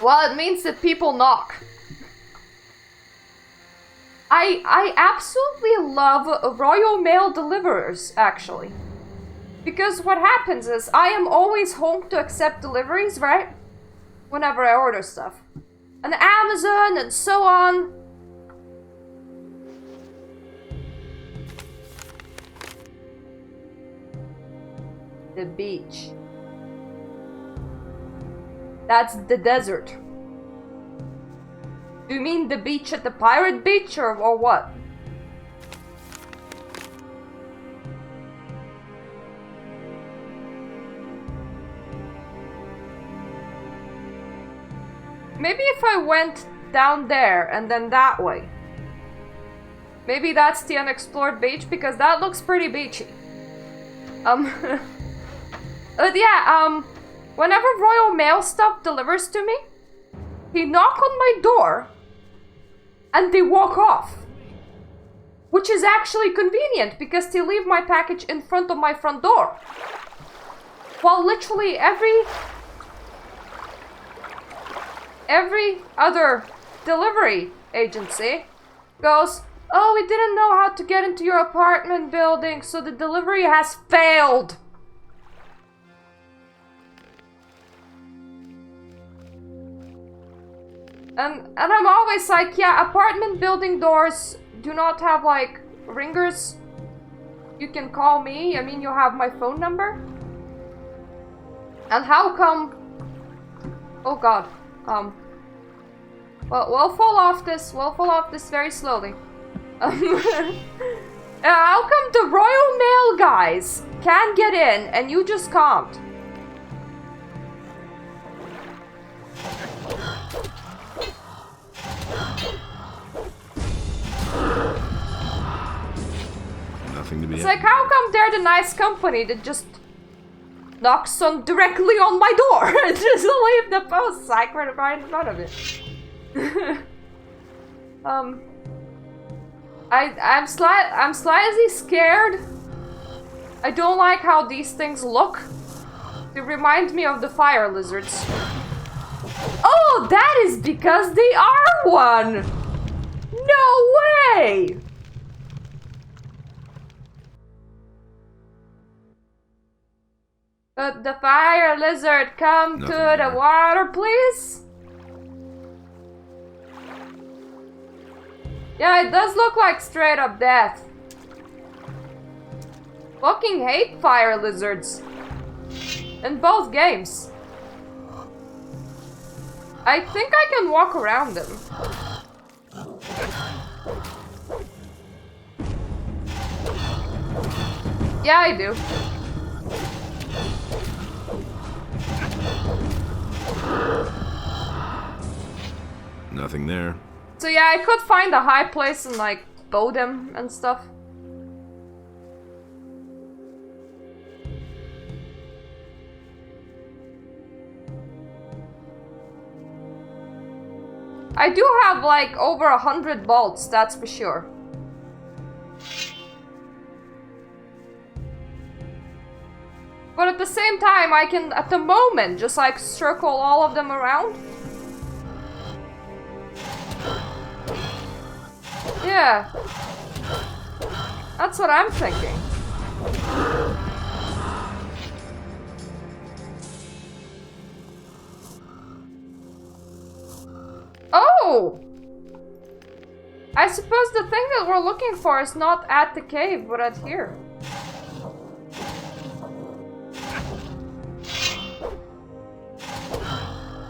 Well, it means that people knock. I absolutely love Royal Mail deliverers, actually. Because what happens is, I am always home to accept deliveries, right? Whenever I order stuff. And Amazon and so on. The beach. That's the desert. Do you mean the beach at the pirate beach or what? Maybe if I went down there and then that way. Maybe that's the unexplored beach because that looks pretty beachy. But yeah, whenever Royal Mail stuff delivers to me, they knock on my door and they walk off. Which is actually convenient because they leave my package in front of my front door. While literally every other delivery agency goes, oh, we didn't know how to get into your apartment building, so the delivery has failed. And I'm always like, yeah, apartment building doors do not have like ringers. You can call me, I mean, you have my phone number. And how come... Oh god, well, we'll fall off this very slowly. How come the Royal Mail guys can get in and you just can't? Nothing to be. It's like, how come they're the nice company that just knocks on directly on my door? Just leave the post like right in front of it. I'm slightly scared. I don't like how these things look. They remind me of the fire lizards. Oh, that is because they are one! No way! Could the fire lizard come to the water, please? Yeah, it does look like straight up death. Fucking hate fire lizards. In both games. I think I can walk around them. Yeah, I do. Nothing there. So yeah, I could find a high place and like bow them and stuff. I do have like over 100 bolts, that's for sure. But at the same time, I can, at the moment, just like circle all of them around. Yeah. That's what I'm thinking. Oh! I suppose the thing that we're looking for is not at the cave, but at here.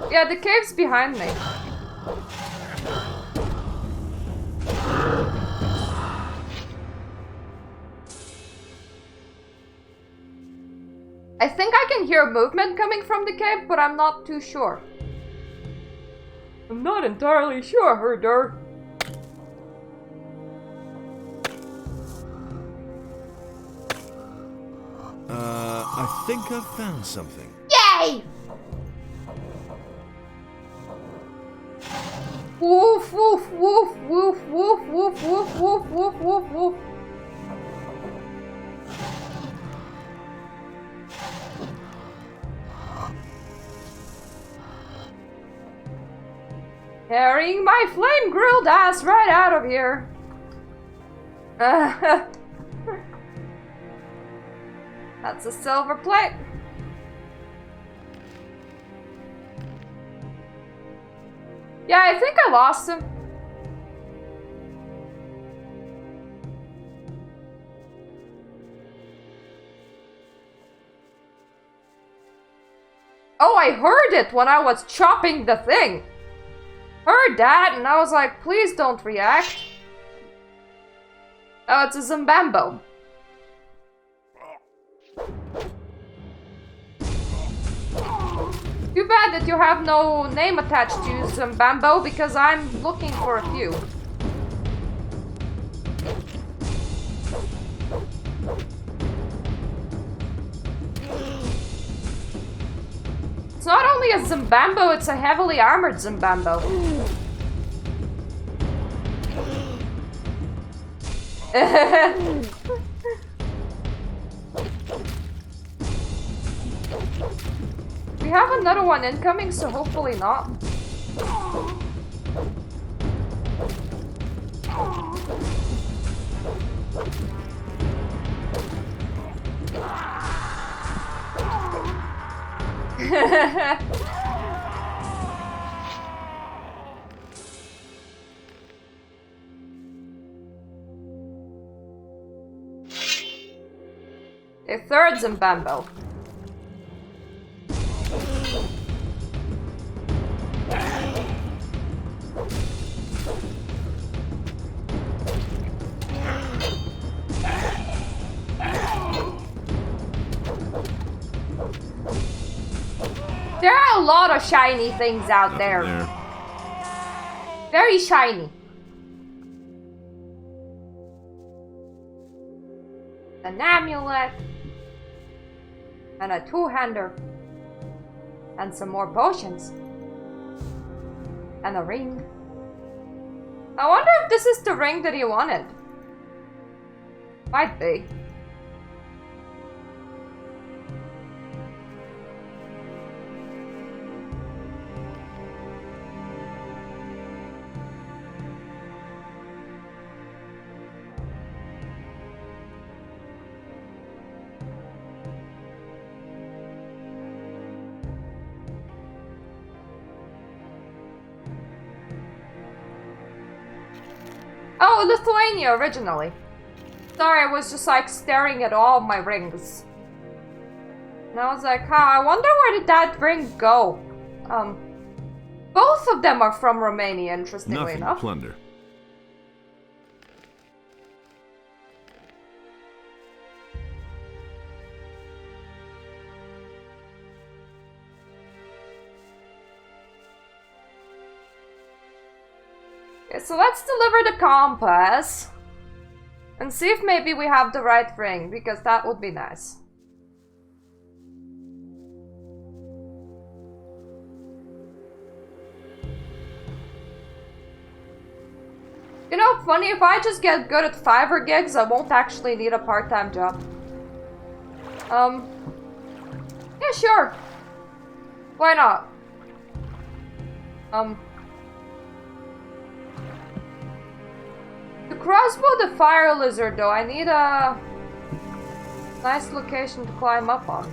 Yeah, the cave's behind me. I think I can hear movement coming from the cave, but I'm not too sure. I'm not entirely sure, herder. I think I've found something. Yay! Woof, woof, woof, woof, woof, woof, woof, woof, woof, woof, woof. Carrying my flame-grilled ass right out of here. That's a silver plate. Yeah, I think I lost him. Oh, I heard it when I was chopping the thing. Heard that, and I was like, please don't react. Oh, it's a Zimbambo. Too bad that you have no name attached to you, Zimbambo, because I'm looking for a few. It's not only a Zimbambo, it's a heavily armored Zimbambo. We have another one incoming, so hopefully not. A third Zimbambo. There are a lot of shiny things out there. Very shiny. An amulet. And a two-hander. And some more potions. And a ring. I wonder if this is the ring that he wanted. Might be. Oh, Lithuania originally. Sorry, I was just like staring at all my rings. And I was like, I wonder where did that ring go? Both of them are from Romania, interestingly Nothing enough. to plunder. Okay, so let's deliver the compass. And see if maybe we have the right ring, because that would be nice. You know, funny, if I just get good at Fiverr gigs, I won't actually need a part-time job. Yeah, sure. Why not? To crossbow the fire lizard, though, I need a nice location to climb up on.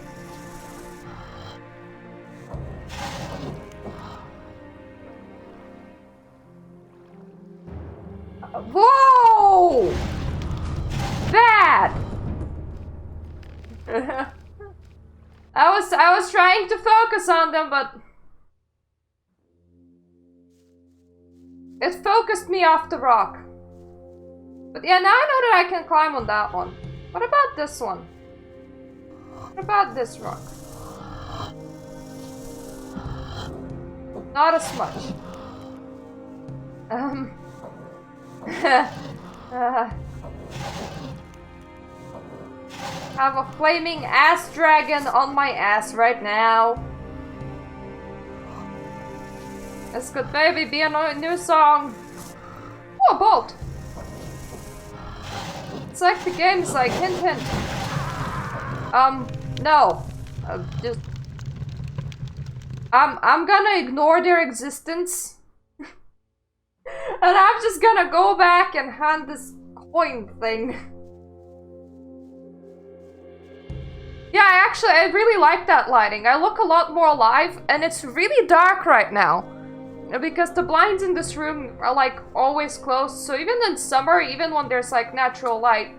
Whoa! Bad! I was trying to focus on them, but it focused me off the rock. But yeah, now I know that I can climb on that one. What about this one? What about this rock? Not as much. Have a flaming ass dragon on my ass right now. This could maybe be a new song. Oh, a bolt. It's like the game's like, hint hint. No. Just... I'm gonna ignore their existence. And I'm just gonna go back and hand this coin thing. Yeah, I really like that lighting. I look a lot more alive, and it's really dark right now. Because the blinds in this room are like always closed, so even in summer, even when there's like natural light,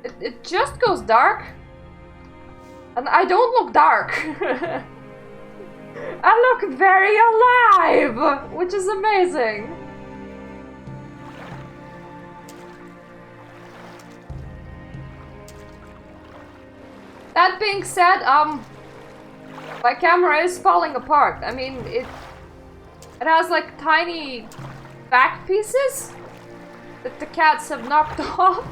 it just goes dark. And I don't look dark. I look very alive, which is amazing. That being said, my camera is falling apart. I mean, it has like tiny back pieces that the cats have knocked off.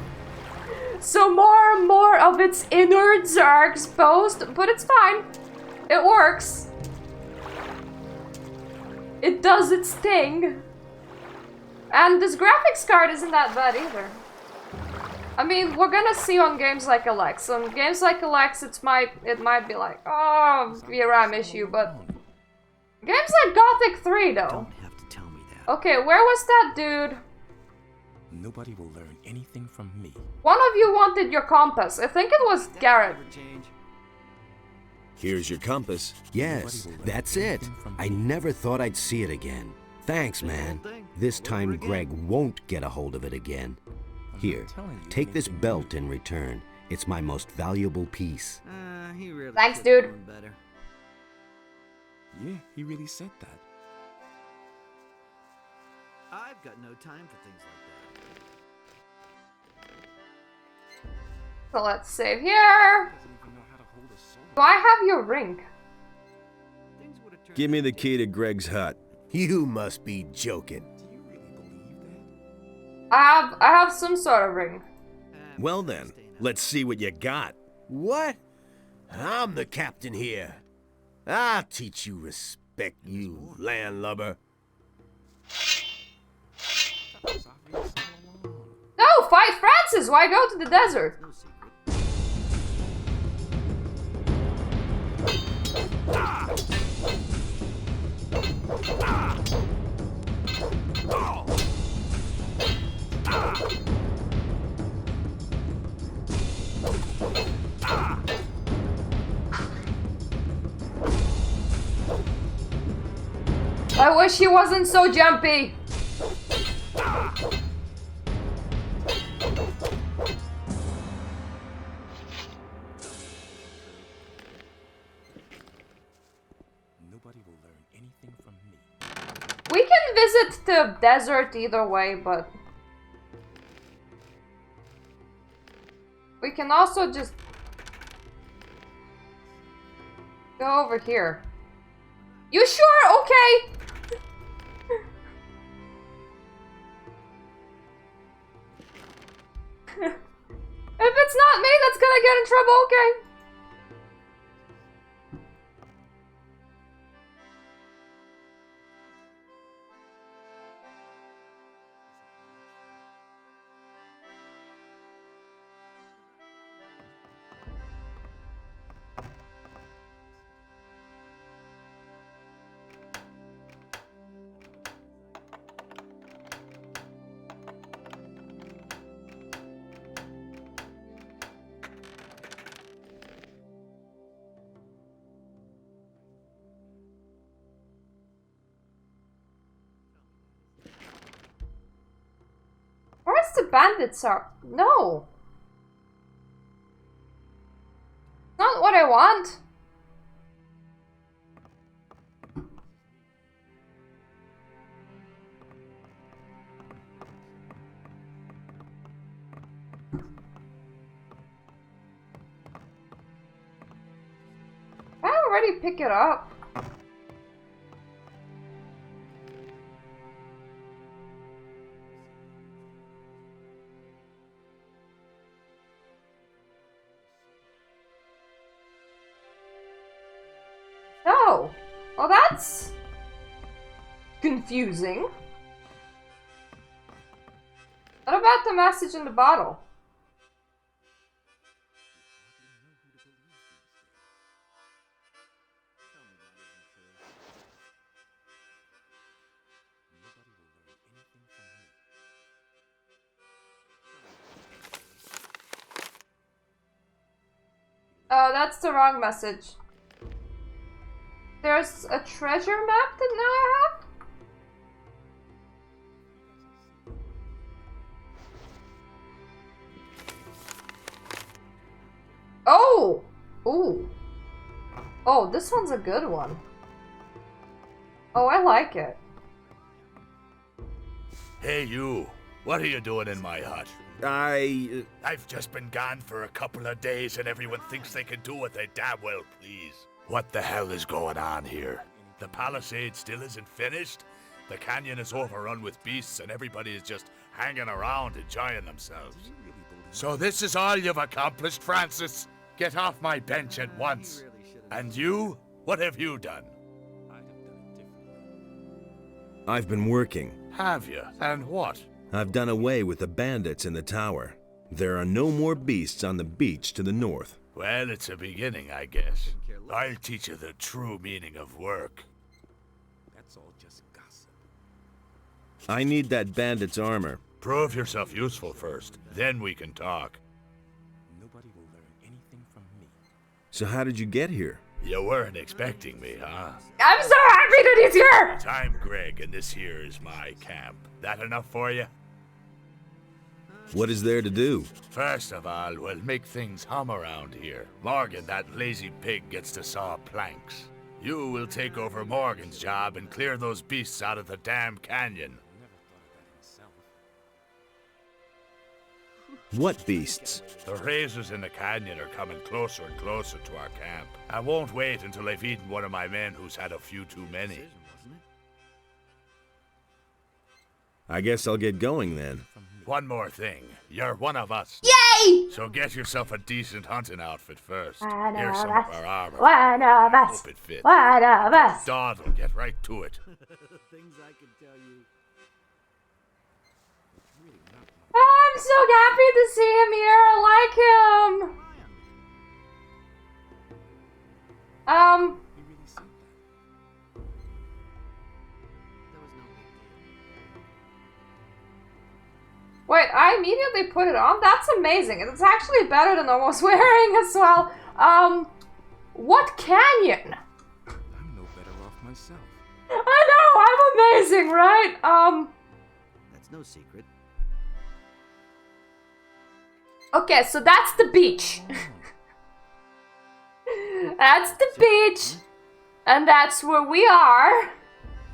So more and more of its innards are exposed, but it's fine. It works. It does its thing. And this graphics card isn't that bad either. I mean, we're gonna see on games like Alex. On games like Alex, it might be like, oh, VRAM issue, but Game's like Gothic 3 though. Don't have to tell me that. Okay, where was that dude? Nobody will learn anything from me. One of you wanted your compass. I think it was Garrett. Here's your compass. Yes, that's it. I never thought I'd see it again. Thanks, man. This time Greg won't get a hold of it again. Here, take this belt in return. It's my most valuable piece. Thanks, dude. Yeah, he really said that. I've got no time for things like that. So let's save here. Do I have your ring? Give me the key to Greg's hut. You must be joking. I have some sort of ring. Well then, let's see what you got. What? I'm the captain here. I'll teach you respect, you landlubber. No, fight Francis! Why go to the desert? I wish he wasn't so jumpy. Nobody will learn anything from me. We can visit the desert either way, but we can also just go over here. You sure? Okay. If it's not me that's gonna get in trouble, okay. Where's the bandits are? No. Not what I want. I already pick it up. Oh, well that's confusing. What about the message in the bottle? Oh, that's the wrong message. There's a treasure map that now I have? Oh! Ooh. Oh, this one's a good one. Oh, I like it. Hey, you. What are you doing in my hut? I've just been gone for a couple of days and everyone thinks they can do what they damn well please. What the hell is going on here? The palisade still isn't finished? The canyon is overrun with beasts and everybody is just hanging around enjoying themselves. So this is all you've accomplished, Francis? Get off my bench at once. And you? What have you done? I've been working. Have you? And what? I've done away with the bandits in the tower. There are no more beasts on the beach to the north. Well, it's a beginning, I guess. I'll teach you the true meaning of work. It's all just gossip. I need that bandit's armor. Prove yourself useful first, then we can talk. Nobody will learn anything from me. So how did you get here? You weren't expecting me, huh? I'm so happy that he's here! I'm Greg, and this here is my camp. That enough for you? What is there to do? First of all, we'll make things hum around here. Morgan, that lazy pig, gets to saw planks. You will take over Morgan's job and clear those beasts out of the damn canyon. What beasts? The razors in the canyon are coming closer and closer to our camp. I won't wait until they've eaten one of my men who's had a few too many. I guess I'll get going then. One more thing. You're one of us. Yay! So get yourself a decent hunting outfit first. One Here's of some us. of our armor. One of us. Hope it fits. One of us. Dodd will get right to it. Things I can tell you. I'm so happy to see him here. I like him. Wait, I immediately put it on? That's amazing. It's actually better than I was wearing as well. What canyon? I'm no better off myself. I know, I'm amazing, right? That's no secret. Okay, so that's the beach. That's the beach. And that's where we are.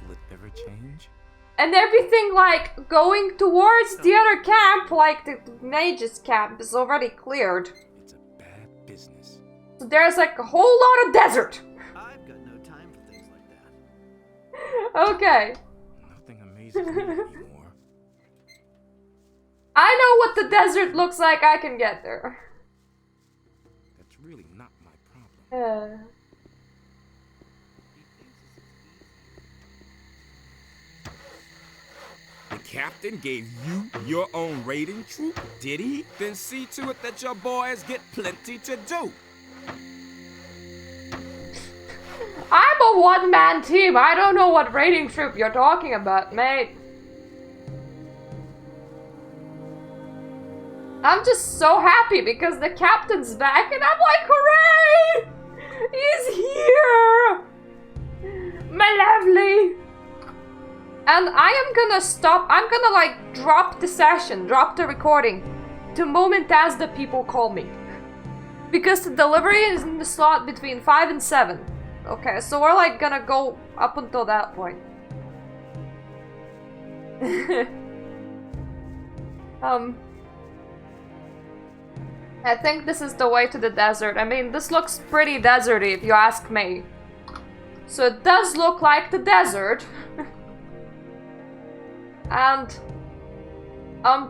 Will it ever change? And everything, like, going towards the other camp, like the mage's camp, is already cleared. It's a bad business. So there's, like, a whole lot of desert. I've got no time for things like that. Okay. Nothing amazes me anymore. I know what the desert looks like. I can get there. That's really not my problem. The captain gave you your own raiding troop, did he? Then see to it that your boys get plenty to do. I'm a one-man team. I don't know what raiding troop you're talking about, mate. I'm just so happy because the captain's back and I'm like, hooray! He's here! My lovely! And I am gonna stop, I'm gonna like drop the session, drop the recording, the moment as the people call me. Because the delivery is in the slot between 5 and 7. Okay, so we're like gonna go up until that point. I think this is the way to the desert. I mean, this looks pretty deserty if you ask me. So it does look like the desert. And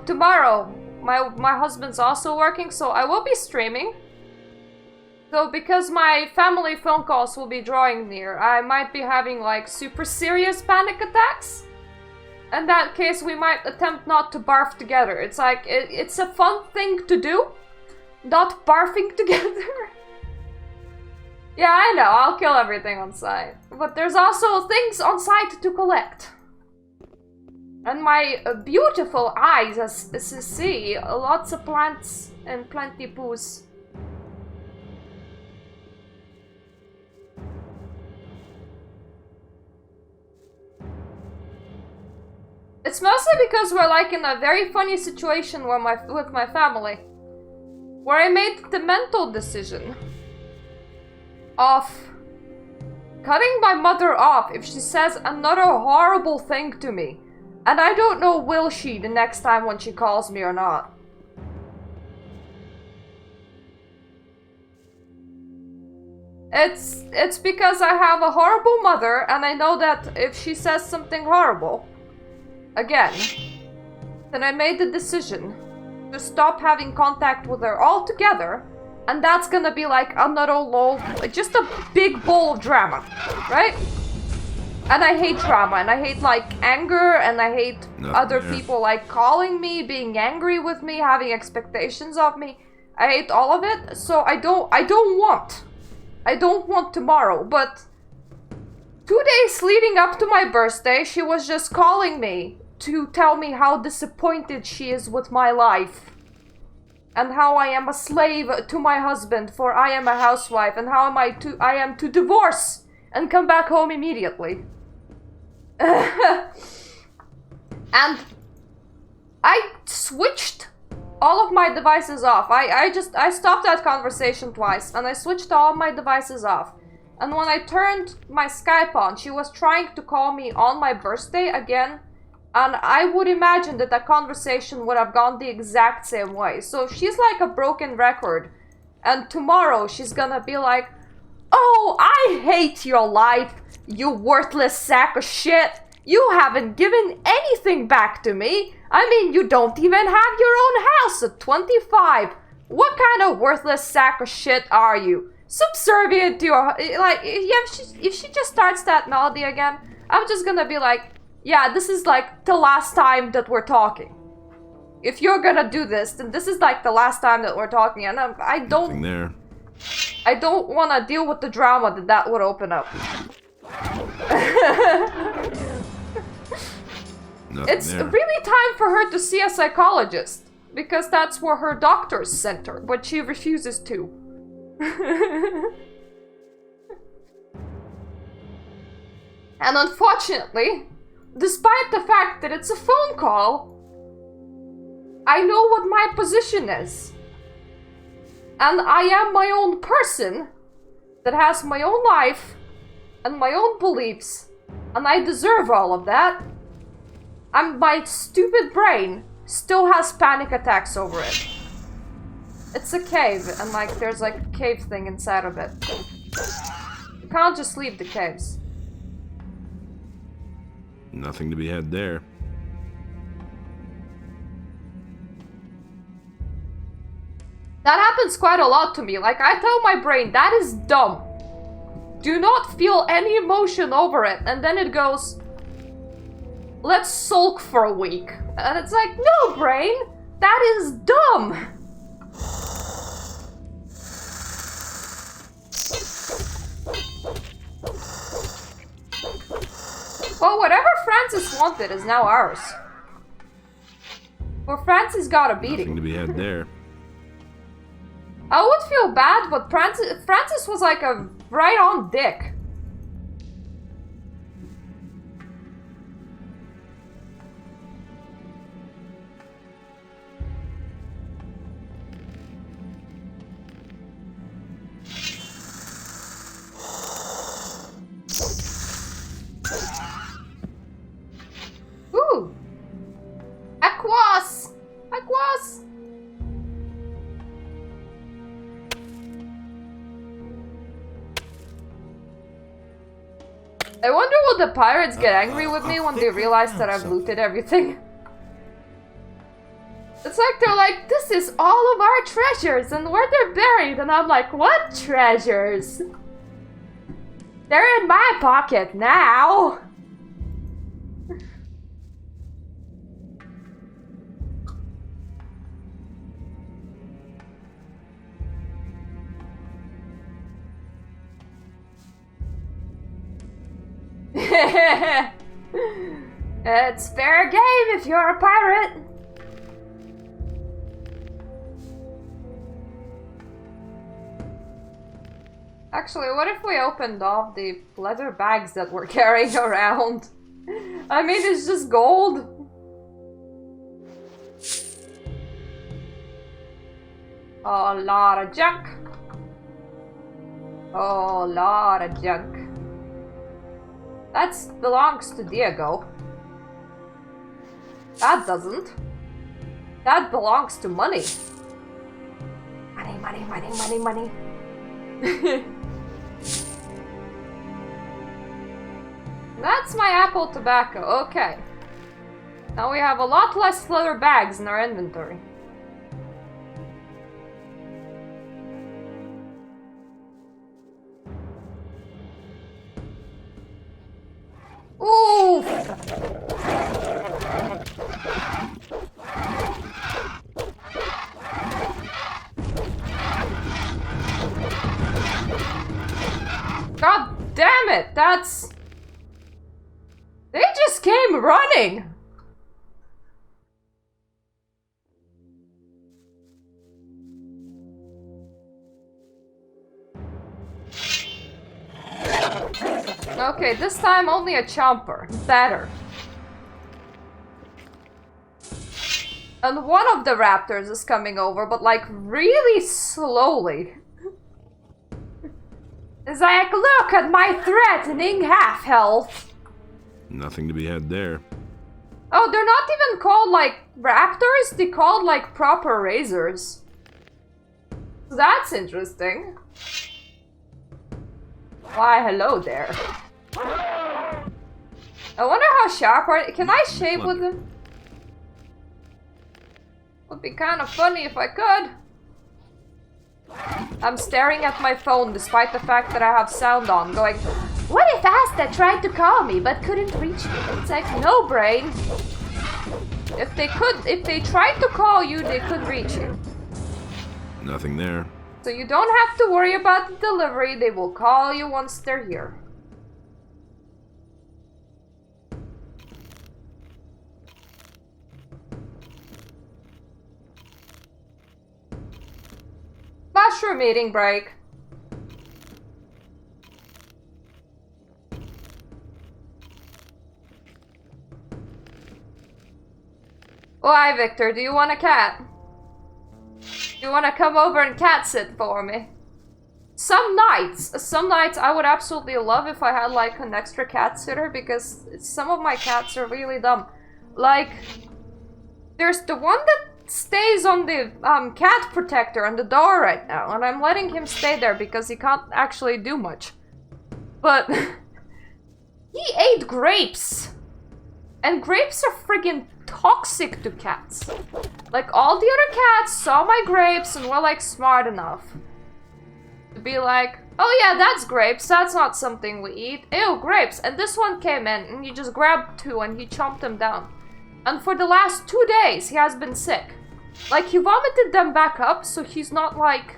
tomorrow my husband's also working, so I will be streaming. So because my family phone calls will be drawing near, I might be having like super serious panic attacks. In that case, we might attempt not to barf together. It's like it's a fun thing to do, not barfing together. Yeah, I know, I'll kill everything on site. But there's also things on site to collect. And my beautiful eyes as see lots of plants and plenty poos. It's mostly because we're like in a very funny situation where with my family. Where I made the mental decision of cutting my mother off if she says another horrible thing to me. And I don't know, will she the next time when she calls me or not. It's because I have a horrible mother and I know that if she says something horrible again, then I made the decision to stop having contact with her altogether, and that's gonna be like another just a big bowl of drama, right? And I hate drama, and I hate like anger, and I hate other people like calling me, being angry with me, having expectations of me. I hate all of it, so I don't want tomorrow, but 2 days leading up to my birthday, she was just calling me to tell me how disappointed she is with my life. And how I am a slave to my husband, for I am a housewife, and how I am to divorce and come back home immediately. And I switched all of my devices off. I stopped that conversation twice, and I switched all my devices off. And when I turned my Skype on, she was trying to call me on my birthday again. And I would imagine that the conversation would have gone the exact same way. So she's like a broken record. And tomorrow she's gonna be like, "Oh, I hate your life, you worthless sack of shit. You haven't given anything back to me. I mean, you don't even have your own house at 25. What kind of worthless sack of shit are you? Subservient to your..." Like, if she just starts that melody again, I'm just gonna be like, yeah, this is like the last time that we're talking. If you're gonna do this, then this is like the last time that we're talking, and I don't want to deal with the drama that would open up. It's really time for her to see a psychologist, because that's where her doctors sent her, but she refuses to. And unfortunately, despite the fact that it's a phone call, I know what my position is. And I am my own person that has my own life and my own beliefs, and I deserve all of that. And my stupid brain still has panic attacks over it. It's a cave, and like there's like a cave thing inside of it. You can't just leave the caves. Nothing to be had there. That happens quite a lot to me. Like, I tell my brain, that is dumb. Do not feel any emotion over it. And then it goes, let's sulk for a week. And it's like, no, brain, that is dumb. Well, whatever Francis wanted is now ours. Well, Francis got a beating. Nothing to be had there. I would feel bad, but Francis was like a right-on dick. Ooh! Aquas! Aquas! I wonder will the pirates get angry with me when they realize that I've looted everything? It's like they're like, this is all of our treasures and where they're buried, and I'm like, what treasures? They're in my pocket now! It's fair game if you're a pirate. Actually, what if we opened off the leather bags that we're carrying around? I mean, it's just gold. A lot of junk. Oh, a lot of junk. That belongs to Diego. That doesn't. That belongs to money. Money, money, money, money, money. That's my apple tobacco. Okay. Now we have a lot less leather bags in our inventory. Ooh! God damn it! That's I'm running! Okay, this time only a chomper. Better. And one of the raptors is coming over, but like really slowly. It's like, look at my threatening half health. Nothing to be had there. Oh, they're not even called like raptors, they're called like proper razors. So that's interesting. Why, hello there. I wonder how sharp are they? Can I shave with them? Would be kind of funny if I could. I'm staring at my phone despite the fact that I have sound on, going, what if Asta tried to call me but couldn't reach me? It's like, no brain. If they tried to call you, they could reach you. Nothing there. So you don't have to worry about the delivery, they will call you once they're here. Mushroom eating break. Why, Victor, do you want a cat? Do you want to come over and cat sit for me? Some nights I would absolutely love if I had like an extra cat sitter, because some of my cats are really dumb. Like, there's the one that stays on the cat protector on the door right now, and I'm letting him stay there because he can't actually do much. But he ate grapes, and grapes are friggin' toxic to cats. Like, all the other cats saw my grapes and were like smart enough to be like, oh yeah, that's grapes, that's not something we eat. Ew, grapes. And this one came in and he just grabbed two and he chomped them down. And for the last 2 days, he has been sick. Like, he vomited them back up, so he's not, like,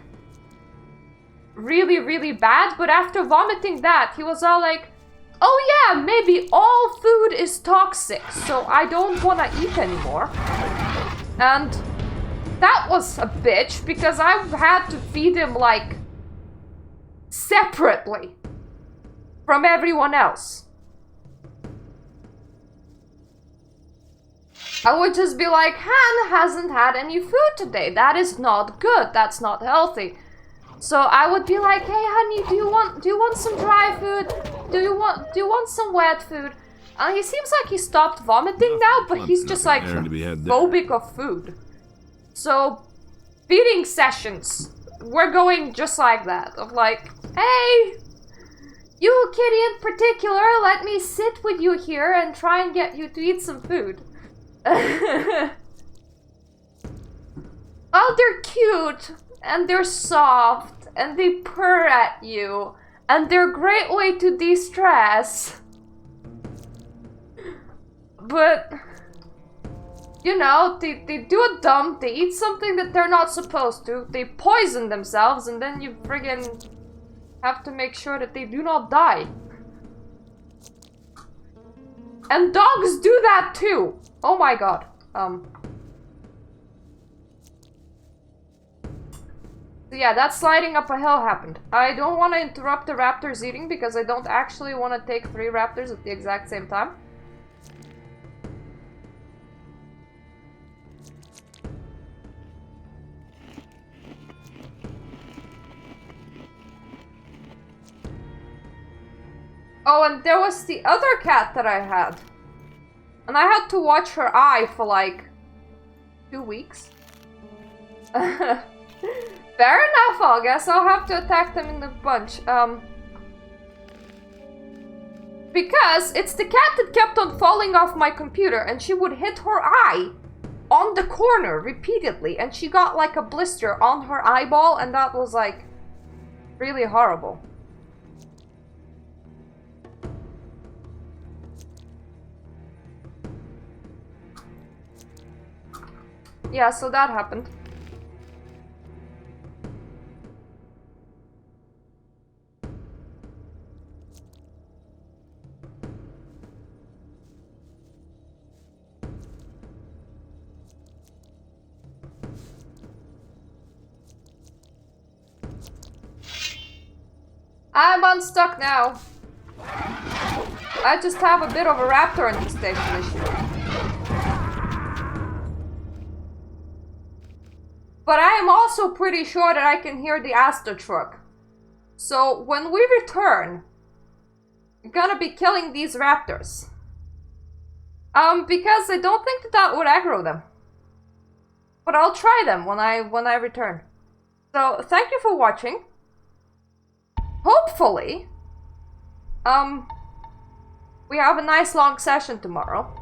really, really bad. But after vomiting that, he was all like, oh yeah, maybe all food is toxic, so I don't want to eat anymore. And that was a bitch, because I had to feed him, like, separately from everyone else. I would just be like, Han hasn't had any food today. That is not good. That's not healthy. So I would be like, hey honey, do you want some dry food? Do you want some wet food? And he seems like he stopped vomiting now, but he's just like phobic of food. So feeding sessions, we're going just like that. Of like, hey, you kitty in particular, let me sit with you here and try and get you to eat some food. Oh, they're cute, and they're soft, and they purr at you, and they're a great way to de-stress. But, you know, they do a dump, they eat something that they're not supposed to, they poison themselves, and then you friggin' have to make sure that they do not die. And dogs do that too! Oh my god. So yeah, that sliding up a hill happened. I don't want to interrupt the raptors eating because I don't actually want to take 3 raptors at the exact same time. Oh, and there was the other cat that I had. And I had to watch her eye for like 2 weeks. Fair enough, I guess I'll have to attack them in a bunch. Because it's the cat that kept on falling off my computer, and she would hit her eye on the corner repeatedly, and she got like a blister on her eyeball, and that was like really horrible. Yeah, so that happened. I'm unstuck now. I just have a bit of a raptor infestation issue. But I am also pretty sure that I can hear the Asta truck. So when we return, I'm gonna be killing these raptors. Because I don't think that would aggro them. But I'll try them when I return. So thank you for watching. Hopefully, we have a nice long session tomorrow.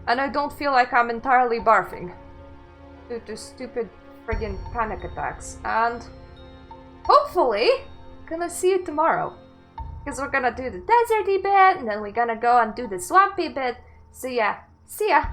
And I don't feel like I'm entirely barfing due to stupid friggin' panic attacks. And hopefully, gonna see you tomorrow. Because we're gonna do the deserty bit, and then we're gonna go and do the swampy bit. So yeah, see ya!